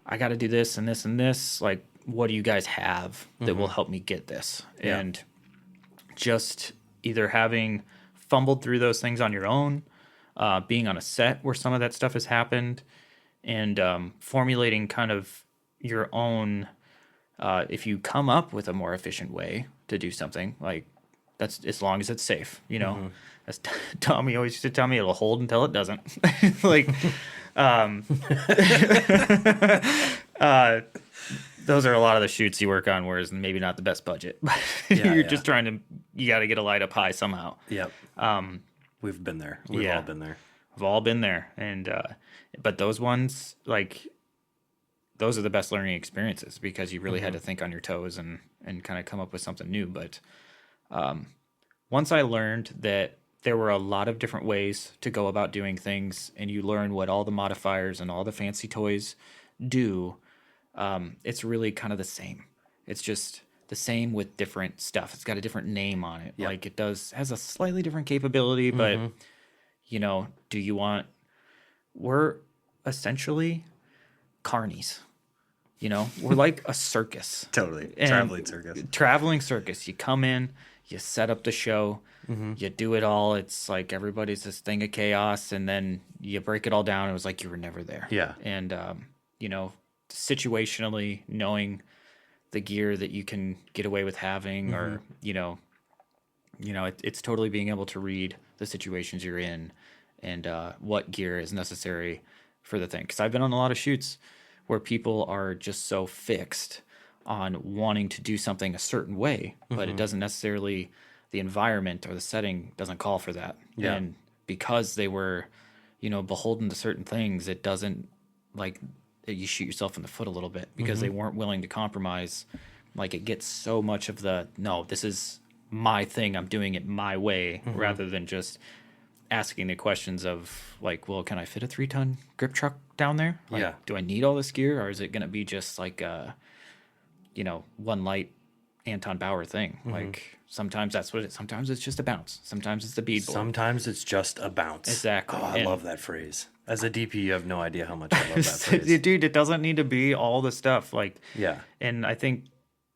I got to do this and this and this. Like, what do you guys have that will help me get this? Yeah. And just either having fumbled through those things on your own, being on a set where some of that stuff has happened, and formulating kind of your own, if you come up with a more efficient way to do something, like that's as long as it's safe, as Tommy always used to tell me, it'll hold until it doesn't. Like, those are a lot of the shoots you work on where it's maybe not the best budget, but you're just you got to get a light up high somehow. Yep. We've been there. We've all been there. We've all been there. And, but those ones, like, those are the best learning experiences because you really had to think on your toes and kind of come up with something new. But once I learned that there were a lot of different ways to go about doing things, and you learn what all the modifiers and all the fancy toys do, it's really kind of the same. It's just the same with different stuff. It's got a different name on it. Yep. Like it has a slightly different capability, but we're essentially carnies. We're like a circus. Totally. And traveling circus. You come in, you set up the show, you do it all. It's like everybody's this thing of chaos, and then you break it all down. It was like you were never there. Yeah. And, situationally knowing the gear that you can get away with having, or, it's totally being able to read the situations you're in and what gear is necessary for the thing. Because I've been on a lot of shoots where people are just so fixed on wanting to do something a certain way, but it doesn't necessarily, the environment or the setting doesn't call for that. Yeah. And because they were, beholden to certain things, it doesn't, like, you shoot yourself in the foot a little bit because they weren't willing to compromise. Like, it gets so much of the, no, this is my thing, I'm doing it my way, rather than just asking the questions of, like, well, can I fit a 3-ton grip truck down there? Like, Yeah. do I need all this gear, or is it going to be just like a, one light Anton Bauer thing? Like, sometimes that's what it is. Sometimes it's just a bounce. Sometimes it's the bead board. Sometimes it's just a bounce. Exactly. Oh, I love that phrase. As a DP, you have no idea how much I love that phrase. Dude, it doesn't need to be all the stuff. Like, Yeah. and I think,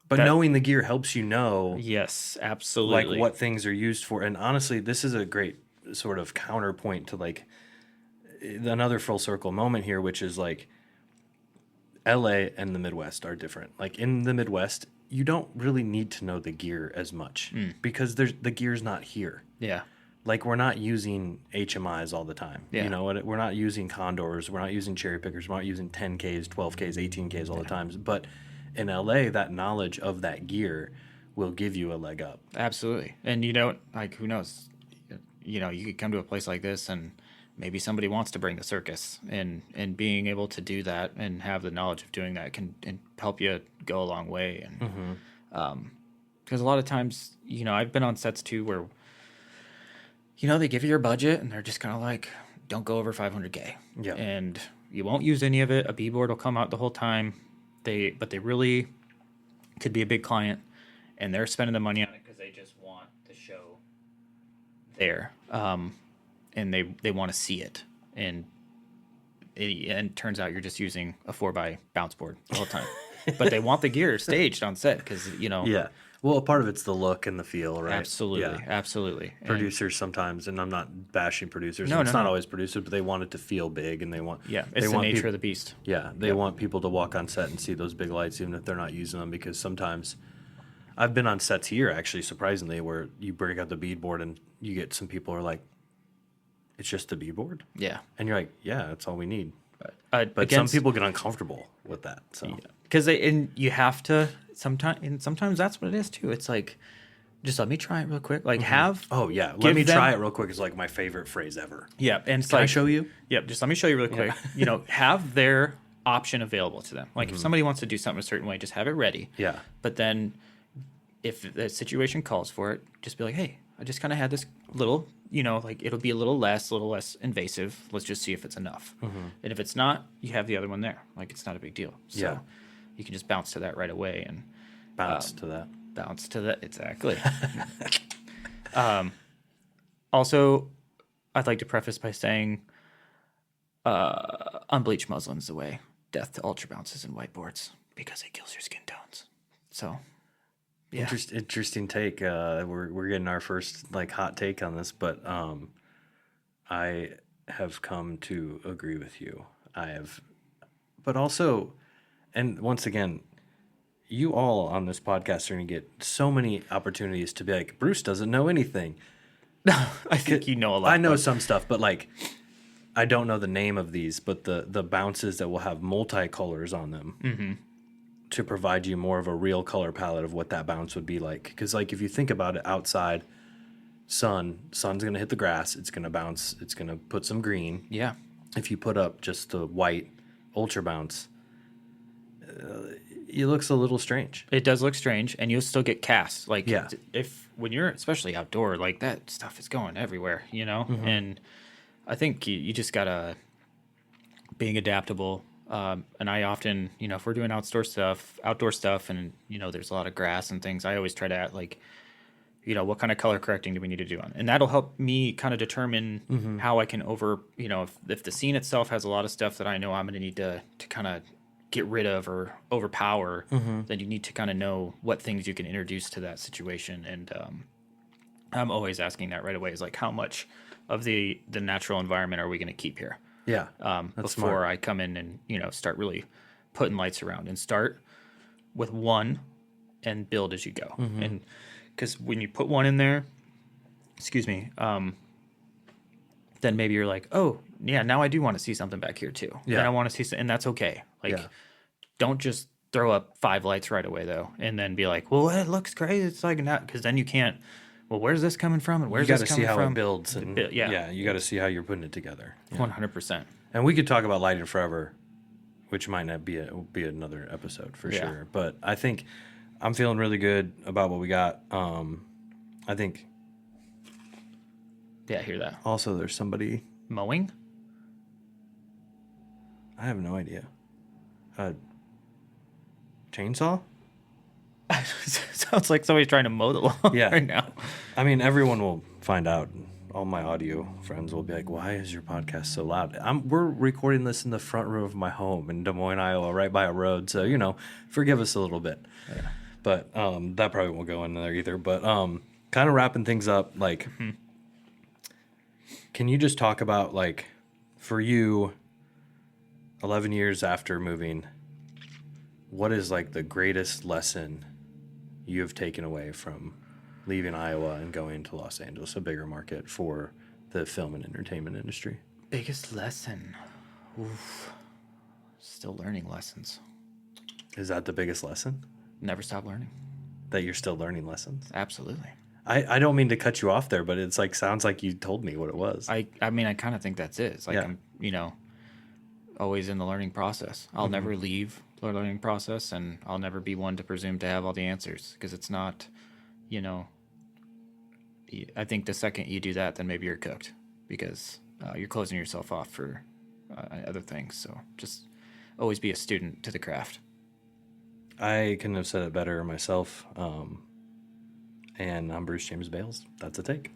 But knowing the gear helps you know, yes, absolutely, like, what things are used for. And honestly, this is a great sort of counterpoint to, like, another full circle moment here, which is, like, LA and the Midwest are different. Like, in the Midwest, you don't really need to know the gear as much because the gear's not here. Yeah. Like, we're not using HMIs all the time. Yeah. You know, we're not using condors. We're not using cherry pickers. We're not using 10Ks, 12Ks, 18Ks all the time. But in LA, that knowledge of that gear will give you a leg up. Absolutely. And like, who knows? You could come to a place like this and maybe somebody wants to bring the circus, and being able to do that and have the knowledge of doing that can help you go a long way. And because a lot of times, I've been on sets too where, they give you your budget and they're just kind of like, don't go over 500K. Yeah. And you won't use any of it. A B-board will come out the whole time. But they really could be a big client, and they're spending the money on it because they just want the show there. And they want to see it. And it turns out you're just using a 4x bounce board the whole time. But they want the gear staged on set because, Yeah. Well, part of it's the look and the feel, right? Absolutely. Yeah. Absolutely. Producers sometimes, and I'm not bashing producers. No, it's no, not no. always producers, but they want it to feel big, and they want It's the nature of the beast. Yeah, they want people to walk on set and see those big lights, even if they're not using them. Because sometimes, I've been on sets here actually, surprisingly, where you break out the bead board and you get some people who are like, "It's just the bead board," Yeah. and you're like, "Yeah, that's all we need." But Some people get uncomfortable with that. So because you have to sometimes that's what it is too. It's like, just let me try it real quick. Like, have oh yeah, let give me them- try it real quick is like my favorite phrase ever. Yeah, and it's Can I like, show you? Yep, just let me show you really quick. Have their option available to them. Like, if somebody wants to do something a certain way, just have it ready. Yeah. But then, if the situation calls for it, just be like, hey, I just kind of had this little, like, it'll be a little less invasive. Let's just see if it's enough. And if it's not, you have the other one there. Like, it's not a big deal. So Yeah. you can just bounce to that right away and Bounce to that. bounce to that. Exactly. Also, I'd like to preface by saying, unbleached muslin's the way. Death to ultra bounces and whiteboards because it kills your skin tones. So, yeah. Interesting take. We're getting our first like hot take on this, but I have come to agree with you. But also, and once again, you all on this podcast are going to get so many opportunities to be like, Bruce doesn't know anything. I think you know a lot. I know some stuff, but like, I don't know the name of these, but the bounces that will have multicolors on them to provide you more of a real color palette of what that bounce would be like. Because like, if you think about it, outside, sun's going to hit the grass. It's going to bounce. It's going to put some green. Yeah. If you put up just the white ultra bounce, it looks a little strange. It does look strange, and you'll still get casts. Like, Yeah. when you're especially outdoor, like, that stuff is going everywhere, And I think you just gotta being adaptable. And I often, if we're doing outdoor stuff, and there's a lot of grass and things, I always try to like, what kind of color correcting do we need to do on, and that'll help me kind of determine how I can if the scene itself has a lot of stuff that I know I'm going to need to kind of get rid of or overpower, then you need to kind of know what things you can introduce to that situation. And I'm always asking that right away, is like, how much of the natural environment are we going to keep here? Yeah. Before smart. I come in and, start really putting lights around, and start with one and build as you go. And because when you put one in there, then maybe you're like, oh yeah, now I do want to see something back here too. Yeah. And I want to see, and that's okay. Like, Yeah. don't just throw up 5 lights right away though, and then be like, well, it looks great. It's like not, because then you can't. Well, where's this coming from? And where's You got this to see coming how from? it builds, and Yeah. you got to see how you're putting it together. 100%. And we could talk about lighting forever, which might not be another episode for Yeah. sure. But I think I'm feeling really good about what we got. I think Yeah, I hear that. also there's somebody, Mowing? I have no idea. Chainsaw? Sounds like somebody's trying to mow the lawn Yeah. right now. I mean, everyone will find out. All my audio friends will be like, "Why is your podcast so loud?" We're recording this in the front room of my home in Des Moines, Iowa, right by a road. So forgive us a little bit. Yeah. But that probably won't go in there either. But kind of wrapping things up, like, can you just talk about, like, for you, 11 years after moving, what is like the greatest lesson you have taken away from leaving Iowa and going to Los Angeles, a bigger market for the film and entertainment industry? Biggest lesson. Oof. Still learning lessons. Is that the biggest lesson? Never stop learning. That you're still learning lessons? Absolutely. I don't mean to cut you off there, but it's like, sounds like you told me what it was. I mean, I kind of think that's it. It's like, Yeah. I'm, always in the learning process. I'll never leave the learning process, and I'll never be one to presume to have all the answers, because it's not, I think the second you do that, then maybe you're cooked, because you're closing yourself off for other things. So just always be a student to the craft. I couldn't have said it better myself. And I'm Bruce James Bales. That's a take.